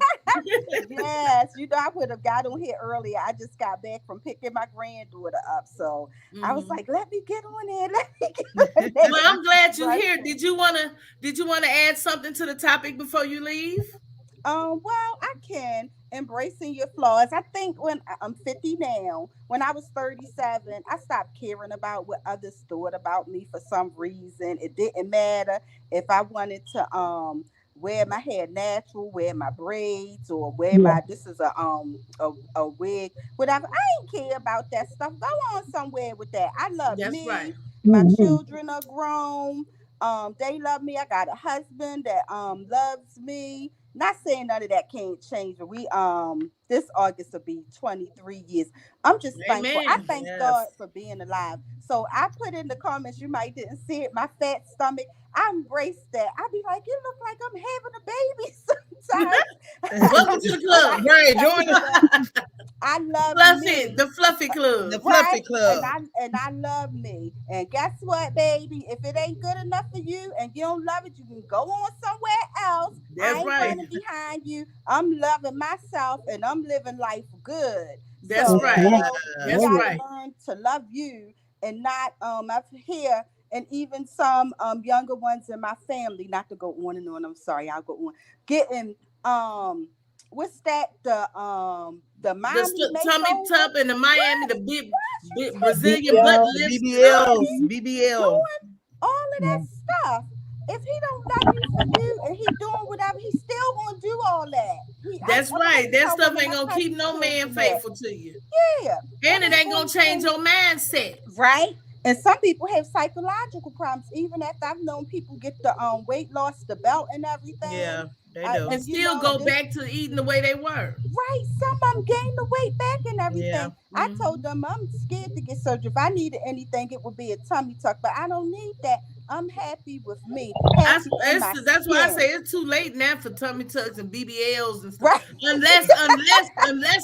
Speaker 5: Yes. I would have got on here earlier. I just got back from picking my granddaughter up. So I was like, let me get on there.
Speaker 2: Well, I'm glad you're here. Did you want to add something to the topic before you leave?
Speaker 5: Well, I can. Embracing your flaws. I think when I'm 50 now, when I was 37, I stopped caring about what others thought about me for some reason. It didn't matter if I wanted to wear my hair natural, wear my braids, or wear this is a wig, whatever. I ain't care about that stuff. Go on somewhere with that. I love me. Right. My children are grown. They love me. I got a husband that loves me. not saying none of that can't change, but we this August will be 23 years. I'm just thankful. I thank God for being alive. So I put in the comments, you might didn't see it, my fat stomach. I embrace that. I be like, it look like I'm having a baby sometimes.
Speaker 3: Welcome to the club. Right, join
Speaker 5: I love
Speaker 3: Fluffy,
Speaker 5: me.
Speaker 3: the Fluffy Club.
Speaker 5: The Fluffy Club. And I love me. And guess what, baby? If it ain't good enough for you and you don't love it, you can go on somewhere else.
Speaker 3: That's
Speaker 5: I ain't
Speaker 3: right.
Speaker 5: running behind you. I'm loving myself and I'm living life good.
Speaker 3: That's
Speaker 5: so,
Speaker 3: right.
Speaker 5: You gotta learn to love you and not up here. And even some younger ones in my family, not to go on and on. I'm sorry, I'll go on. Getting what's that? The
Speaker 3: tummy tuck and the Miami, the big Brazilian butt lift, BBL,
Speaker 5: all of that stuff. If he don't love you for you and he doing whatever, he's still gonna do all that.
Speaker 3: That's right. That stuff ain't gonna keep no man faithful to you.
Speaker 5: Yeah.
Speaker 3: And it ain't gonna change your mindset.
Speaker 5: Right. And some people have psychological problems. Even after I've known people get the weight loss, the belt and everything.
Speaker 3: Yeah, they do. And still go back to eating the way they were.
Speaker 5: Right. Some of them gain the weight back and everything. Yeah. I told them I'm scared to get surgery. If I needed anything, it would be a tummy tuck. But I don't need that. I'm happy with me.
Speaker 3: That's why I say it's too late now for tummy tucks and BBLs and stuff.
Speaker 5: Right.
Speaker 3: Unless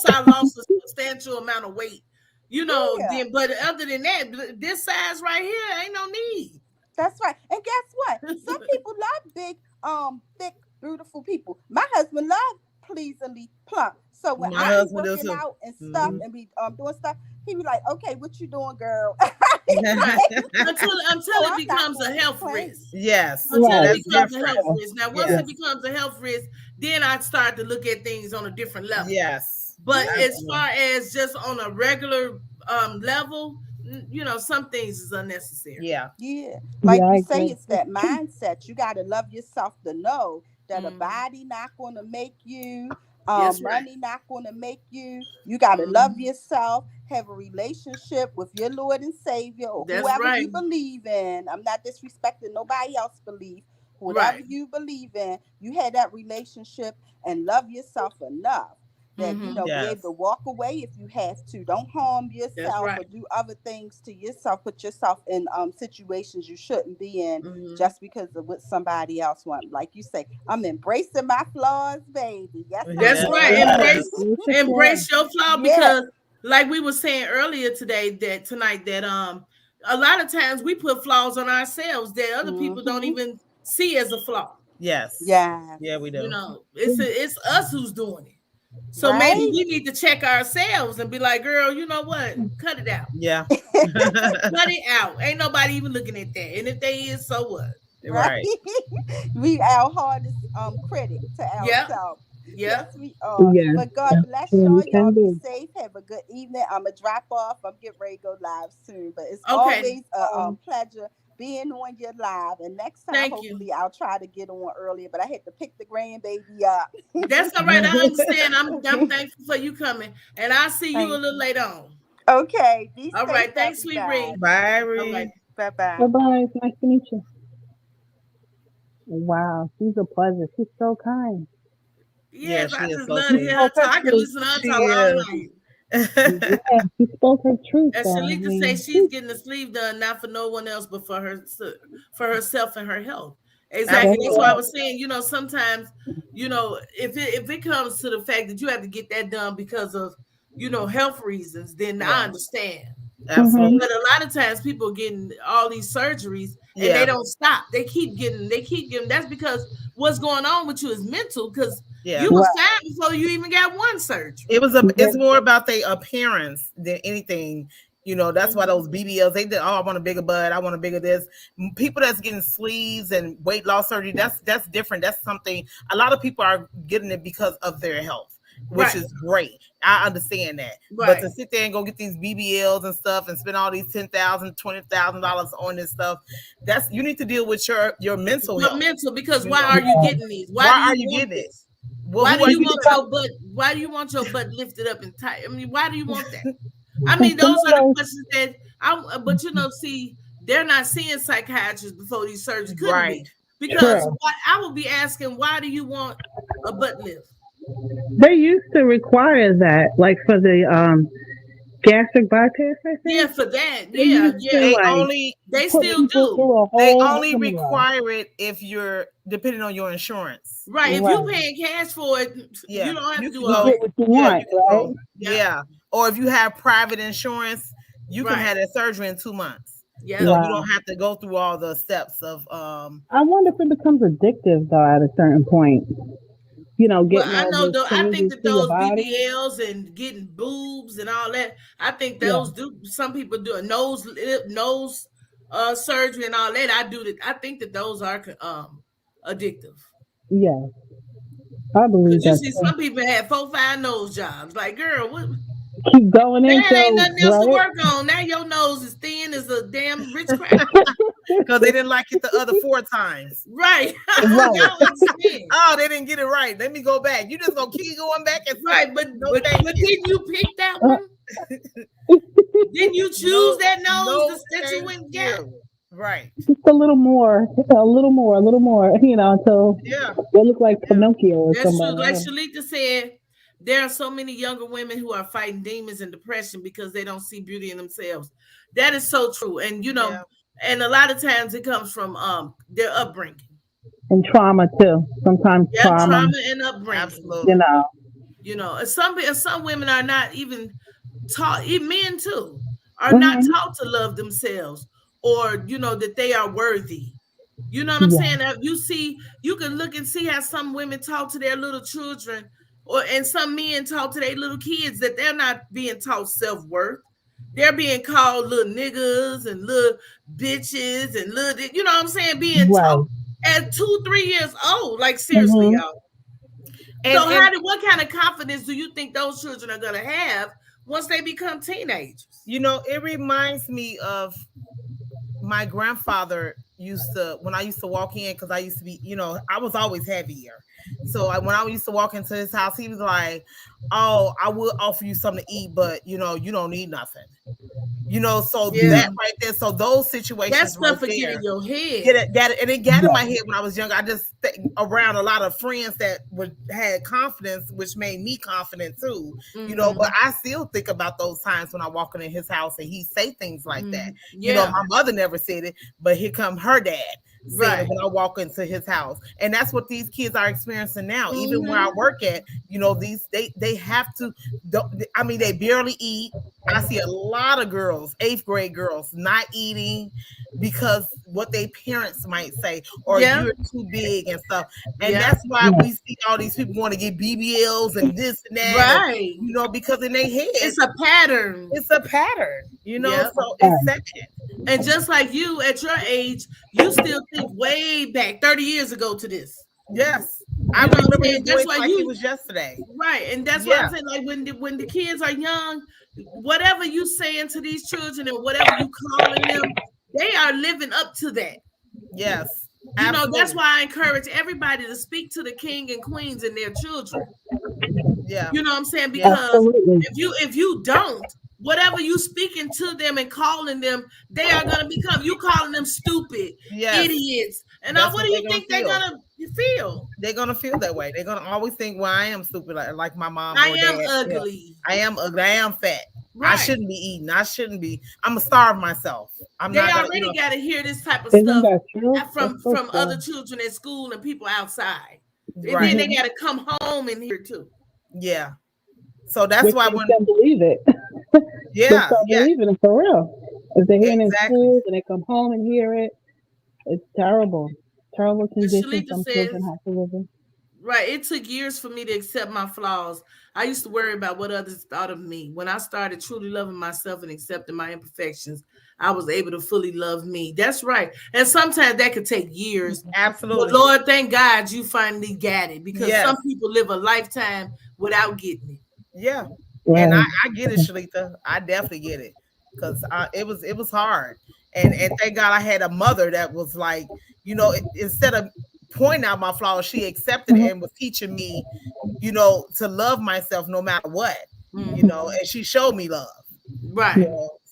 Speaker 3: I lost a substantial amount of weight. You know, then, but other than that, this size right here ain't no need.
Speaker 5: That's right. And guess what? Some people love big, thick, beautiful people. My husband loves pleasingly plump. So when I be working out and stuff and be doing stuff, he be like, "Okay, what you doing, girl?"
Speaker 3: until it becomes a health risk.
Speaker 4: Yes.
Speaker 3: Until it becomes a health risk. Now, once it becomes a health risk, then I start to look at things on a different level.
Speaker 4: Yes.
Speaker 3: But as far as just on a regular level, you know, some things is unnecessary.
Speaker 5: Yeah. Like you say, it's that mindset. You got to love yourself to know that a body not going to make you. Money not going to make you. You got to love yourself. Have a relationship with your Lord and Savior or whoever you believe in. I'm not disrespecting nobody else's belief. Whatever you believe in, you had that relationship and love yourself enough. That you know, be able to walk away if you have to. Don't harm yourself or do other things to yourself. Put yourself in situations you shouldn't be in just because of what somebody else wants. Like you say, I'm embracing my flaws, baby. Yes,
Speaker 3: that's right. Embrace your flaw because, like we were saying earlier tonight that a lot of times we put flaws on ourselves that other people don't even see as a flaw.
Speaker 4: Yes.
Speaker 5: Yeah.
Speaker 4: Yeah, we do.
Speaker 3: You know, it's us who's doing it. So maybe we need to check ourselves and be like, girl, you know what? Cut it out.
Speaker 4: Yeah.
Speaker 3: Cut it out. Ain't nobody even looking at that. And if they is, so what?
Speaker 4: Right.
Speaker 5: We our hardest critic to ourselves.
Speaker 3: Yeah.
Speaker 5: Yes, we are. Yeah. But God bless y'all. Y'all be safe. Have a good evening. I'm going to drop off. I'm getting ready to go live soon. But it's always a pleasure being on your live. And next time, hopefully, I'll try to get on earlier. But I had to pick the grandbaby up.
Speaker 3: That's all right. I understand. I'm thankful for you coming. And I'll see you a little later on.
Speaker 5: Okay.
Speaker 3: All right. Thanks, sweet Ree.
Speaker 4: Bye, Ree.
Speaker 5: Right. Bye-bye.
Speaker 4: Bye-bye. Nice to meet you. Wow. She's a pleasure. She's so kind.
Speaker 3: Yes, I just love to hear her talk. I can listen to her talk all night.
Speaker 4: She spoke her truth.
Speaker 3: As Shalika say, she's getting the sleeve done not for no one else, but for herself and her health. Exactly. That's why I was saying, you know, sometimes, you know, if it comes to the fact that you have to get that done because of, you know, health reasons, then I understand.
Speaker 4: Absolutely.
Speaker 3: But a lot of times people are getting all these surgeries and they don't stop. They keep getting. That's because what's going on with you is mental because you was fine before you even got one surgery.
Speaker 4: It's more about their appearance than anything. You know, that's why those BBLs, they did, I want a bigger butt, I want a bigger this. People that's getting sleeves and weight loss surgery, that's different. That's something, a lot of people are getting it because of their health, which is great. I understand that. But to sit there and go get these BBLs and stuff and spend all these $10,000, $20,000 on this stuff, you need to deal with your mental health.
Speaker 3: Mental, because why are you getting these? Why are you getting it? Well, why do you want your butt? Why do you want your butt lifted up and tight? I mean, why do you want that? I mean, those are the questions that but you know, see, they're not seeing psychiatrists before these surgeries. Couldn't be. Because I will be asking, why do you want
Speaker 2: a butt lift.
Speaker 4: They used to require that, like for the gastric bypass, I
Speaker 2: Yeah,
Speaker 4: think.
Speaker 2: for that.
Speaker 4: They
Speaker 2: Yeah,
Speaker 4: used to
Speaker 2: yeah.
Speaker 4: like
Speaker 2: They
Speaker 4: put
Speaker 2: still
Speaker 4: people
Speaker 2: do.
Speaker 4: through a
Speaker 3: They
Speaker 4: whole
Speaker 3: only
Speaker 4: rigmarole.
Speaker 3: require it if you're depending on your insurance.
Speaker 2: Right. If
Speaker 4: Right.
Speaker 2: you paying cash for it,
Speaker 3: Yeah,
Speaker 2: you don't have
Speaker 3: you
Speaker 2: to
Speaker 3: can
Speaker 2: do
Speaker 4: You
Speaker 2: all
Speaker 3: go.
Speaker 4: get
Speaker 2: that.
Speaker 4: what you
Speaker 3: Yeah,
Speaker 4: want,
Speaker 3: you can
Speaker 4: right?
Speaker 3: go. Yeah. Or if you have private insurance, you can
Speaker 2: Right.
Speaker 3: have that surgery in 2 months.
Speaker 2: Yeah.
Speaker 3: So you
Speaker 4: Wow.
Speaker 3: don't have to go through all the steps of
Speaker 4: I wonder if it becomes addictive though at a certain point. You know,
Speaker 2: Well,
Speaker 4: getting
Speaker 2: I
Speaker 4: all
Speaker 2: know
Speaker 4: those
Speaker 2: though. I think
Speaker 4: changes
Speaker 2: that
Speaker 4: to your
Speaker 2: those
Speaker 4: body.
Speaker 2: BBLs and getting boobs and all that. I think
Speaker 4: Yeah.
Speaker 2: those do. Some people do a nose surgery and all that. I do that. I think that those are addictive.
Speaker 4: Yeah. I believe
Speaker 2: Cause you
Speaker 4: that
Speaker 2: see,
Speaker 4: too.
Speaker 2: some people had 4, 5 nose jobs. Like, girl, what?
Speaker 4: Keep going
Speaker 2: That ain't
Speaker 4: until
Speaker 2: nothing else to
Speaker 4: right.
Speaker 2: work on. Now your nose is thin as a damn Ritz cracker.
Speaker 3: because they didn't like it the other 4 times.
Speaker 2: Right.
Speaker 4: Right.
Speaker 2: Y'all understand.
Speaker 3: Oh, they didn't get it right. Let me go back. You just gonna keep going back and say,
Speaker 2: Right, but
Speaker 3: no, thank you.
Speaker 2: didn't you pick that
Speaker 4: Uh,
Speaker 2: one? Didn't you choose
Speaker 3: No,
Speaker 2: that nose
Speaker 3: no,
Speaker 2: that you
Speaker 3: thank
Speaker 2: went and got?
Speaker 3: you. Right.
Speaker 4: Just a little more, a little more, a little more. You know, until
Speaker 3: Yeah.
Speaker 4: they look like Pinocchio or
Speaker 2: That's true.
Speaker 4: somebody.
Speaker 2: Like Shalita said, there are so many younger women who are fighting demons and depression because they don't see beauty in themselves. That is so true. And
Speaker 3: Yeah.
Speaker 2: and a lot of times it comes from their upbringing.
Speaker 4: And trauma too. Sometimes
Speaker 2: Yeah,
Speaker 4: trauma.
Speaker 2: trauma and upbringing.
Speaker 3: Absolutely.
Speaker 4: You know.
Speaker 2: Some women are not even taught, even men too, are not
Speaker 4: Hmm.
Speaker 2: taught to love themselves or that they are worthy. You know what I'm
Speaker 4: Yeah.
Speaker 2: saying? You can look and see how some women talk to their little children, and some men talk to their little kids, that they're not being taught self-worth. They're being called little niggas and little bitches and little, you know what I'm saying? Being
Speaker 4: Right.
Speaker 2: taught at 2, 3 years old. Like, seriously,
Speaker 4: Hmm.
Speaker 2: y'all.
Speaker 3: And
Speaker 2: So what kind of confidence do you think those children are gonna have once they become teenagers?
Speaker 3: it reminds me of my grandfather when I used to walk in, because I used to be, I was always heavier. So when I used to walk into his house, he was like, "Oh, I will offer you something to eat, but you don't need nothing." So that right there. So those
Speaker 2: That
Speaker 3: situations right
Speaker 2: stuff will get
Speaker 3: there.
Speaker 2: in your head.
Speaker 3: And it got in my head when I was younger. I just around a lot of friends that had confidence, which made me confident too. But I still think about those times when I walk in his house and he say things like that.
Speaker 2: Yeah.
Speaker 3: My mother never said it, but here come her dad saying it
Speaker 2: Right.
Speaker 3: when I walk into his house. And that's what these kids are experiencing now. Even where I work at, they have to, they barely eat. I see a lot of girls, 8th grade girls, not eating because what their parents might say, or
Speaker 2: Yeah.
Speaker 3: you're too big and stuff. And
Speaker 2: Yeah.
Speaker 3: that's why we see all these people want to get BBLs and this and that.
Speaker 2: Right.
Speaker 3: And, because in their head,
Speaker 2: It's a pattern.
Speaker 3: it's a pattern,
Speaker 2: Yep.
Speaker 3: so it's sad.
Speaker 2: And just like you, at your age, you still think way back 30 years ago to this.
Speaker 3: Yes. I
Speaker 2: You know what I'm
Speaker 3: remember
Speaker 2: saying?
Speaker 3: his
Speaker 2: That's
Speaker 3: voice
Speaker 2: why
Speaker 3: like
Speaker 2: you
Speaker 3: it was yesterday.
Speaker 2: right, and that's what I'm saying. Like when the kids are young, whatever you saying to these children and whatever you calling them, they are living up to that.
Speaker 3: Yes.
Speaker 2: That's why I encourage everybody to speak to the king and queens and their children.
Speaker 3: Yeah.
Speaker 2: You know what I'm saying? Because
Speaker 4: Absolutely.
Speaker 2: if you don't, whatever you speaking to them and calling them, they are gonna become. You calling them stupid, idiots, and what do you think they're gonna feel?
Speaker 3: They're gonna feel that way. They're gonna always think, "Well, I am stupid, like my mom."
Speaker 2: I
Speaker 3: or
Speaker 2: am
Speaker 3: dad.
Speaker 2: ugly.
Speaker 3: Yeah. I am ugly. I am fat.
Speaker 2: Right.
Speaker 3: I shouldn't be eating. I shouldn't be. I'm gonna starve myself.
Speaker 2: They already got to hear this type of
Speaker 4: Isn't
Speaker 2: stuff
Speaker 4: that true?
Speaker 2: from other children at school and people outside. And
Speaker 3: Right.
Speaker 2: then they got to come home and hear too.
Speaker 3: Yeah. So that's why when
Speaker 4: can't believe it. They start believing it for real. If they're hearing it in schools and they come home and hear it, it's terrible. Terrible conditions
Speaker 2: Shalita
Speaker 4: some
Speaker 2: says,
Speaker 4: children have to live in.
Speaker 2: Right. It took years for me to accept my flaws. I used to worry about what others thought of me. When I started truly loving myself and accepting my imperfections, I was able to fully love me. That's right. And sometimes that could take years.
Speaker 3: Absolutely.
Speaker 2: But Lord, thank God you finally got it, because some people live a lifetime without getting it.
Speaker 3: Yeah. And I get it, Shalita. I definitely get it, because it was hard. And thank God I had a mother that was like, instead of pointing out my flaws, she accepted it and was teaching me, to love myself no matter what, and she showed me love.
Speaker 2: Right.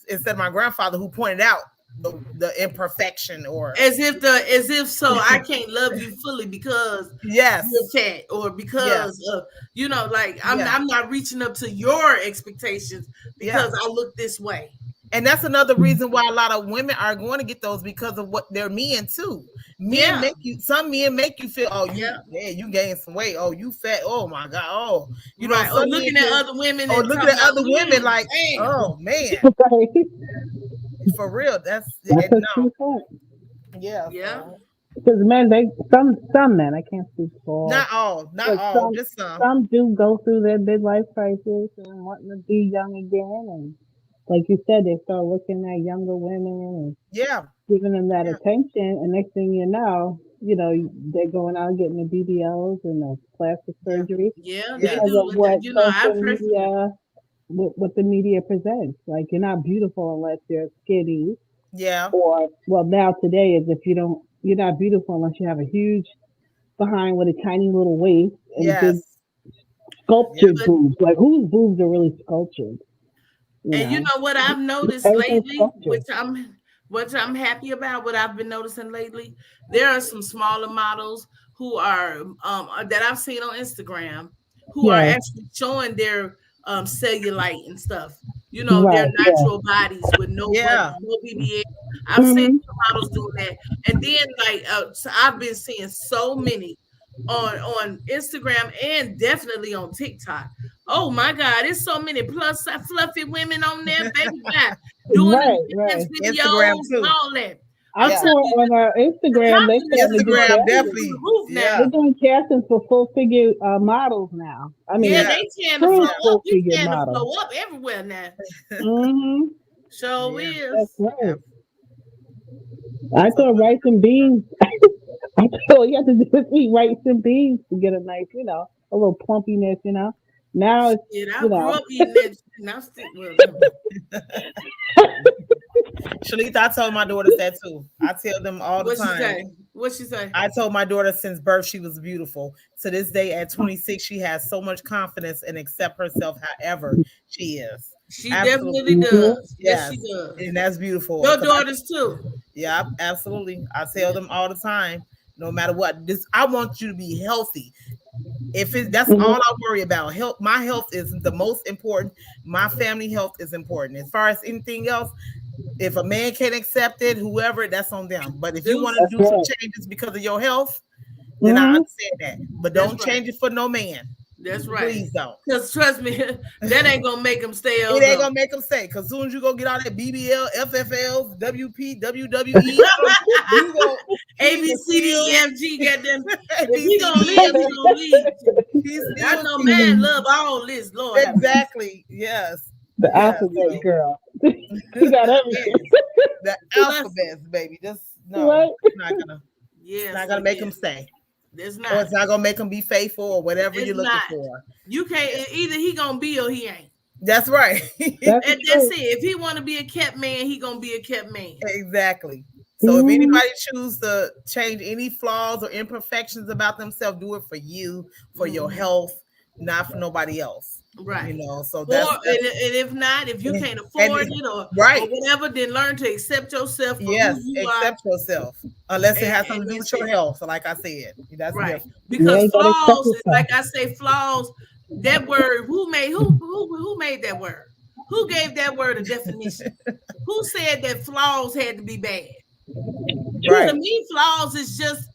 Speaker 3: Instead of my grandfather, who pointed out the imperfection, or
Speaker 2: as if so I can't love you fully because
Speaker 3: yes,
Speaker 2: you're fat, or because of like I'm not reaching up to your expectations because I look this way.
Speaker 3: And that's another reason why a lot of women are going to get those, because of what their men too. Some men make you feel, oh, you gained some weight. Oh, you fat. Oh my God. Oh,
Speaker 2: or looking at other women.
Speaker 3: Or looking at other women like, damn. Oh man. For real. That's
Speaker 4: a true point.
Speaker 3: Yeah.
Speaker 4: Because men, some men, I can't speak for all.
Speaker 3: Not all, just some.
Speaker 4: Some do go through their midlife crisis and wanting to be young again, and like you said, they start looking at younger women and giving them that attention, and next thing you know, they're going out and getting the BBLs and the plastic surgery. Because of what social media, what the media presents. Like, you're not beautiful unless you're skinny. Or, well, now today is you're not beautiful unless you have a huge behind with a tiny little waist and big sculptured boobs. Like, whose boobs are really sculptured?
Speaker 2: And you know what I've noticed lately, which I'm happy about, what I've been noticing lately, there are some smaller models who are that I've seen on Instagram who are actually showing their cellulite and stuff. Their natural bodies with no BBL. I've seen some models doing that, and then so I've been seeing so many on Instagram and definitely on TikTok. Oh my God, there's so many plus fluffy women on there, baby, doing dance videos and all that.
Speaker 4: I saw on our Instagram,
Speaker 3: Instagram definitely.
Speaker 4: They're doing castings for full figure models now. I mean,
Speaker 2: they tend to blow up. You tend to blow up everywhere now. Sure is.
Speaker 4: That's right. I thought rice and beans. I thought you have to do is eat rice and beans to get a nice, a little plumpiness, Now it's,
Speaker 2: I grew up eating that. Now stick with
Speaker 3: Shalita, I told my daughters that too. I tell them all the time.
Speaker 2: What she say?
Speaker 3: I told my daughter since birth she was beautiful. To this day, at 26, she has so much confidence and accept herself however she is.
Speaker 2: She definitely does. Yes, she does.
Speaker 3: And that's beautiful.
Speaker 2: Your daughters too.
Speaker 3: Yeah, absolutely. I tell them all the time, no matter what, I want you to be healthy. That's all I worry about. Health, my health is the most important. My family health is important. As far as anything else, if a man can't accept it, whoever, that's on them. But if you want to do some changes because of your health, then I understand that. But don't change it for no man.
Speaker 2: That's right.
Speaker 3: Please don't.
Speaker 2: Because trust me, that ain't gonna make them stay.
Speaker 3: It ain't gonna make them stay. Because as soon as you go get all that BBL, FFLs, WP, WWE, you go
Speaker 2: ABCDEFG, got them. If he gonna leave, he gonna leave. I know, man, love all this, Lord.
Speaker 3: Exactly. Yes.
Speaker 4: The alphabet girl. You got everything.
Speaker 3: The alphabets, baby. Just no. It's not gonna. It's not gonna make them stay.
Speaker 2: It's not.
Speaker 3: Or it's not gonna make them be faithful or whatever you're looking for.
Speaker 2: You can't. Either he gonna be or he ain't.
Speaker 3: That's right.
Speaker 2: That's it. If he want to be a kept man, he gonna be a kept man.
Speaker 3: Exactly. So if anybody choose to change any flaws or imperfections about themselves, do it for you, for your health, not for nobody else.
Speaker 2: Right.
Speaker 3: So
Speaker 2: that's and if not, if you can't afford it or whatever, then learn to accept yourself for who you
Speaker 3: accept yourself. Unless it has something to do with your health. So like I said, that's
Speaker 2: right. Because flaws, like I say, flaws, that word, who made that word? Who gave that word a definition? Who said that flaws had to be bad? To me, flaws is just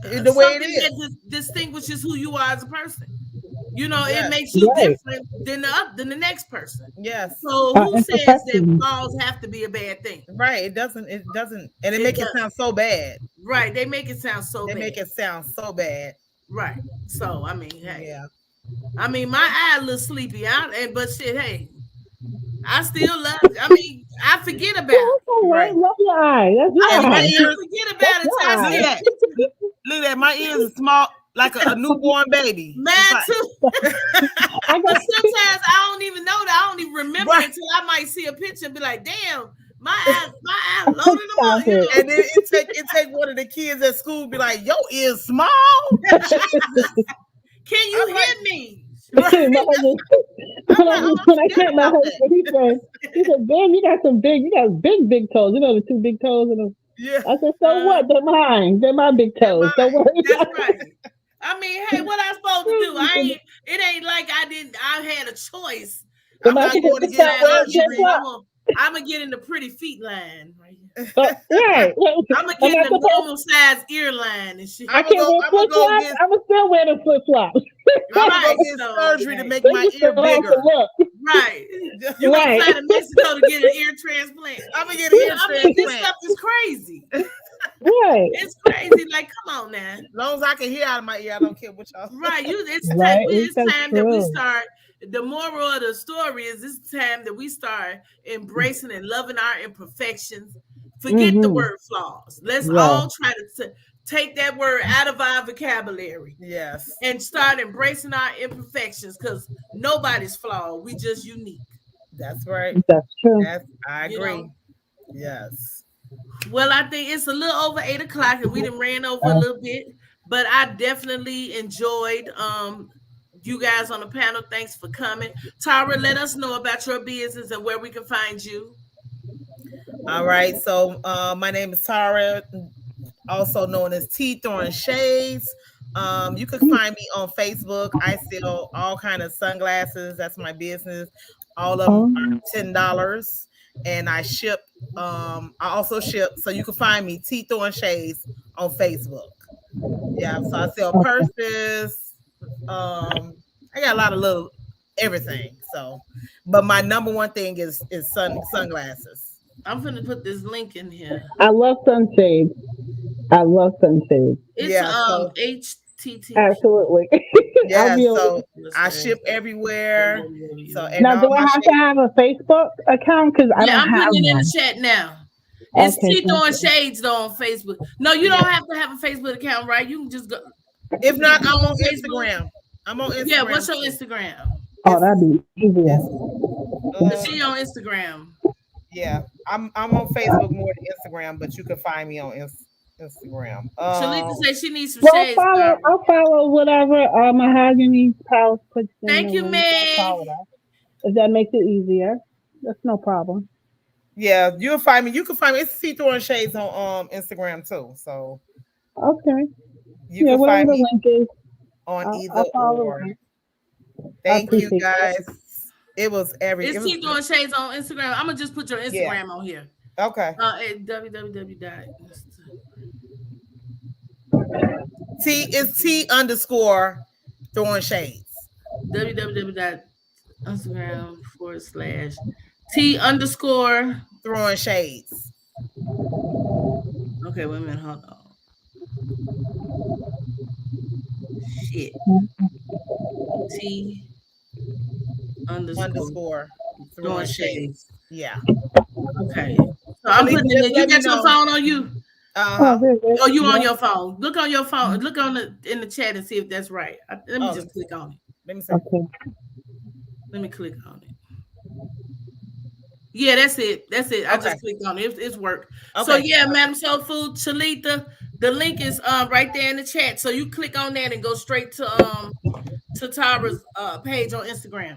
Speaker 3: the way it is.
Speaker 2: That distinguishes who you are as a person. It makes you different than the next person.
Speaker 3: Yes.
Speaker 2: So who says that flaws have to be a bad thing?
Speaker 3: Right. It doesn't. And it makes it sound so bad.
Speaker 2: Right. They make it sound so bad.
Speaker 3: They make it sound so bad.
Speaker 2: Right. So I mean, hey. Yeah. I mean, my eye a little sleepy. But shit, hey, I still love it. I mean, I forget about it.
Speaker 4: Right. Love your eye. That's your eye.
Speaker 2: I forget about it.
Speaker 3: Look at that. My ears are small. Like a newborn baby.
Speaker 2: Man, too. But sometimes I don't even know that. I don't even remember until I might see a picture and be like, damn, my eye loaded them up.
Speaker 3: And then it take one of the kids at school be like, your ears small.
Speaker 2: Can you hear me?
Speaker 4: Right. My husband, when I met my husband, he said, "Babe, you got big toes. You know the two big toes and the."
Speaker 3: Yeah.
Speaker 4: I said, "So what? They're mine. They're my big toes. Don't worry."
Speaker 2: That's right. I mean, hey, what I supposed to do? It ain't like I had a choice.
Speaker 3: I'm not going to get surgery.
Speaker 2: I'm gonna get in the pretty feet line. Right.
Speaker 4: Right.
Speaker 2: I'm gonna get in the normal size ear line and shit.
Speaker 4: I can't wear flip flops. I'm gonna still wear the flip flops.
Speaker 3: I'm gonna get surgery to make my ear bigger.
Speaker 2: Right. You gonna fly to Mexico to get an ear transplant.
Speaker 3: I'm gonna get an ear transplant.
Speaker 2: This stuff is crazy.
Speaker 4: Right.
Speaker 2: It's crazy. Like, come on now.
Speaker 3: As long as I can hear out of my ear, I don't care what y'all say.
Speaker 2: Right. It's time that we start. The moral of the story is this time that we start embracing and loving our imperfections. Forget the word flaws. Let's all try to take that word out of our vocabulary.
Speaker 3: Yes.
Speaker 2: And start embracing our imperfections, because nobody's flawed. We just unique.
Speaker 3: That's right.
Speaker 4: That's true.
Speaker 3: I agree. Yes.
Speaker 2: Well, I think it's a little over 8 o'clock and we done ran over a little bit, but I definitely enjoyed you guys on the panel. Thanks for coming. Tara, let us know about your business and where we can find you.
Speaker 3: All right. So my name is Tara, also known as T Throwing Shades. You can find me on Facebook. I sell all kind of sunglasses. That's my business. All of them are $10. And I ship. I also ship. So you can find me T Throwing Shades on Facebook. Yeah. So I sell purses. I got a lot of little everything. So, but my number one thing is sunglasses.
Speaker 2: I'm gonna put this link in here.
Speaker 4: I love sunshades.
Speaker 2: It's HTT.
Speaker 4: Absolutely.
Speaker 3: Yeah. So I ship everywhere. So
Speaker 4: now, do I have to have a Facebook account? Because I don't have
Speaker 2: putting it
Speaker 4: one.
Speaker 2: in the chat now. It's T Throwing Shades though on Facebook. No, you don't have to have a Facebook account, right? You can just go.
Speaker 3: If not, I'm on Instagram. I'm on Instagram.
Speaker 2: Yeah, what's your Instagram?
Speaker 4: Oh, that'd be easier.
Speaker 2: She on Instagram.
Speaker 3: Yeah, I'm on Facebook more than Instagram, but you can find me on Instagram.
Speaker 2: Shalika says she needs some shades.
Speaker 4: I'll follow whatever Mahogany Palace puts in.
Speaker 2: Thank you, man.
Speaker 4: If that makes it easier, that's no problem.
Speaker 3: Yeah, you'll find me. You can find me. It's T Throwing Shades on Instagram too. So
Speaker 4: okay,
Speaker 3: you can find me
Speaker 4: the link is
Speaker 3: on either or. Thank you guys. It was everything.
Speaker 2: It's T Throwing Shades on Instagram. I'm gonna just put your Instagram on here.
Speaker 3: Okay.
Speaker 2: At www.
Speaker 3: T_Throwing Shades.
Speaker 2: www.Instagram/T_Throwing
Speaker 3: Shades.
Speaker 2: Okay, wait a minute, hold on. Shit. T_Throwing Shades.
Speaker 3: Yeah.
Speaker 2: Okay. So I'm putting it in. You got your phone on you? Oh, you on your phone? Look on your phone. Look in the chat and see if that's right. Let me just click on it.
Speaker 3: Let me see.
Speaker 4: Okay.
Speaker 2: Let me click on it. Yeah, that's it. I just clicked on it. It's worked. Okay. So yeah, Madam Soul Food, Shalita, the link is right there in the chat. So you click on that and go straight to Tara's page on Instagram.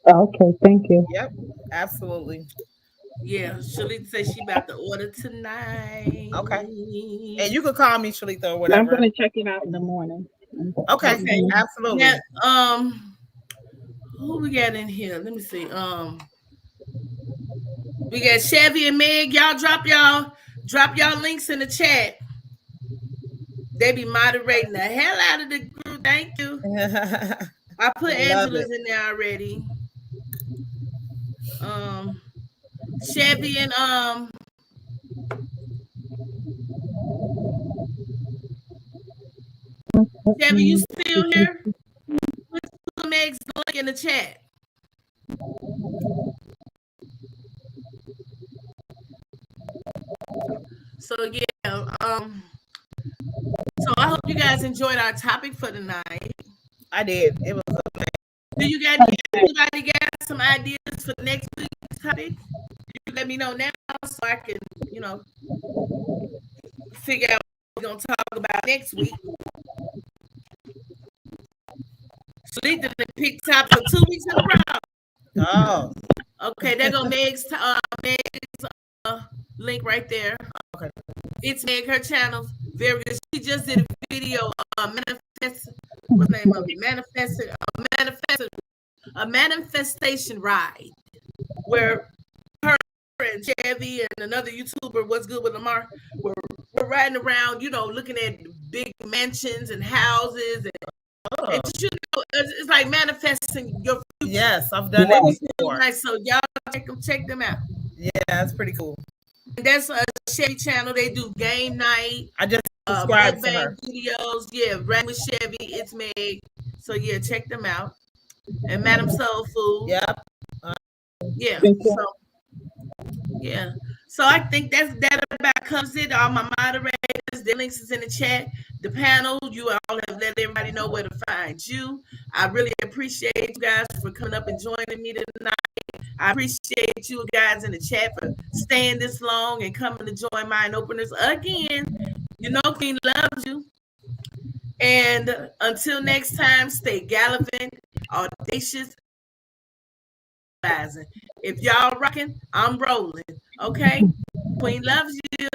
Speaker 4: Okay, thank you.
Speaker 3: Yep, absolutely.
Speaker 2: Yeah, Shalita says she about to order tonight.
Speaker 3: Okay. And you can call me Shalita or whatever.
Speaker 4: I'm gonna check it out in the morning.
Speaker 3: Okay. Absolutely.
Speaker 2: Now, who we got in here? Let me see. We got Chevy and Meg. Y'all drop y'all links in the chat. They be moderating the hell out of the group. Thank you. I put Angela's in there already. Chevy and Chevy, you still here? Put Meg's link in the chat. So yeah, so I hope you guys enjoyed our topic for tonight.
Speaker 3: I did. It was amazing.
Speaker 2: Do you got anybody got some ideas for next week's topic? You let me know now so I can, figure out what we're gonna talk about next week. Leaked it and picked top for 2 weeks in a row.
Speaker 3: Oh.
Speaker 2: Okay, there go Meg's link right there.
Speaker 3: Okay.
Speaker 2: It's Meg, her channel, very good. She just did a video manifest. What's the name of it? A manifestation ride, where her and Chevy and another YouTuber, What's Good with Lamar, were riding around, looking at big mansions and houses, and it's like manifesting your future.
Speaker 3: Yes, I've done it before.
Speaker 2: Nice, so y'all check them out.
Speaker 3: Yeah, that's pretty cool.
Speaker 2: And that's a Chevy channel. They do game night.
Speaker 3: I just subscribed to her
Speaker 2: videos. Yeah, Rang with Chevy. It's Meg. So yeah, check them out. And Madam Soul Food.
Speaker 3: Yep.
Speaker 2: Yeah. So I think that about covers it. All my moderators, the links is in the chat. The panel, you all have let everybody know where to find you. I really appreciate you guys for coming up and joining me tonight. I appreciate you guys in the chat for staying this long and coming to join Mind Openers again. Queen loves you. And until next time, stay gallivant, audacious, rising. If y'all rocking, I'm rolling. Okay? Queen loves you.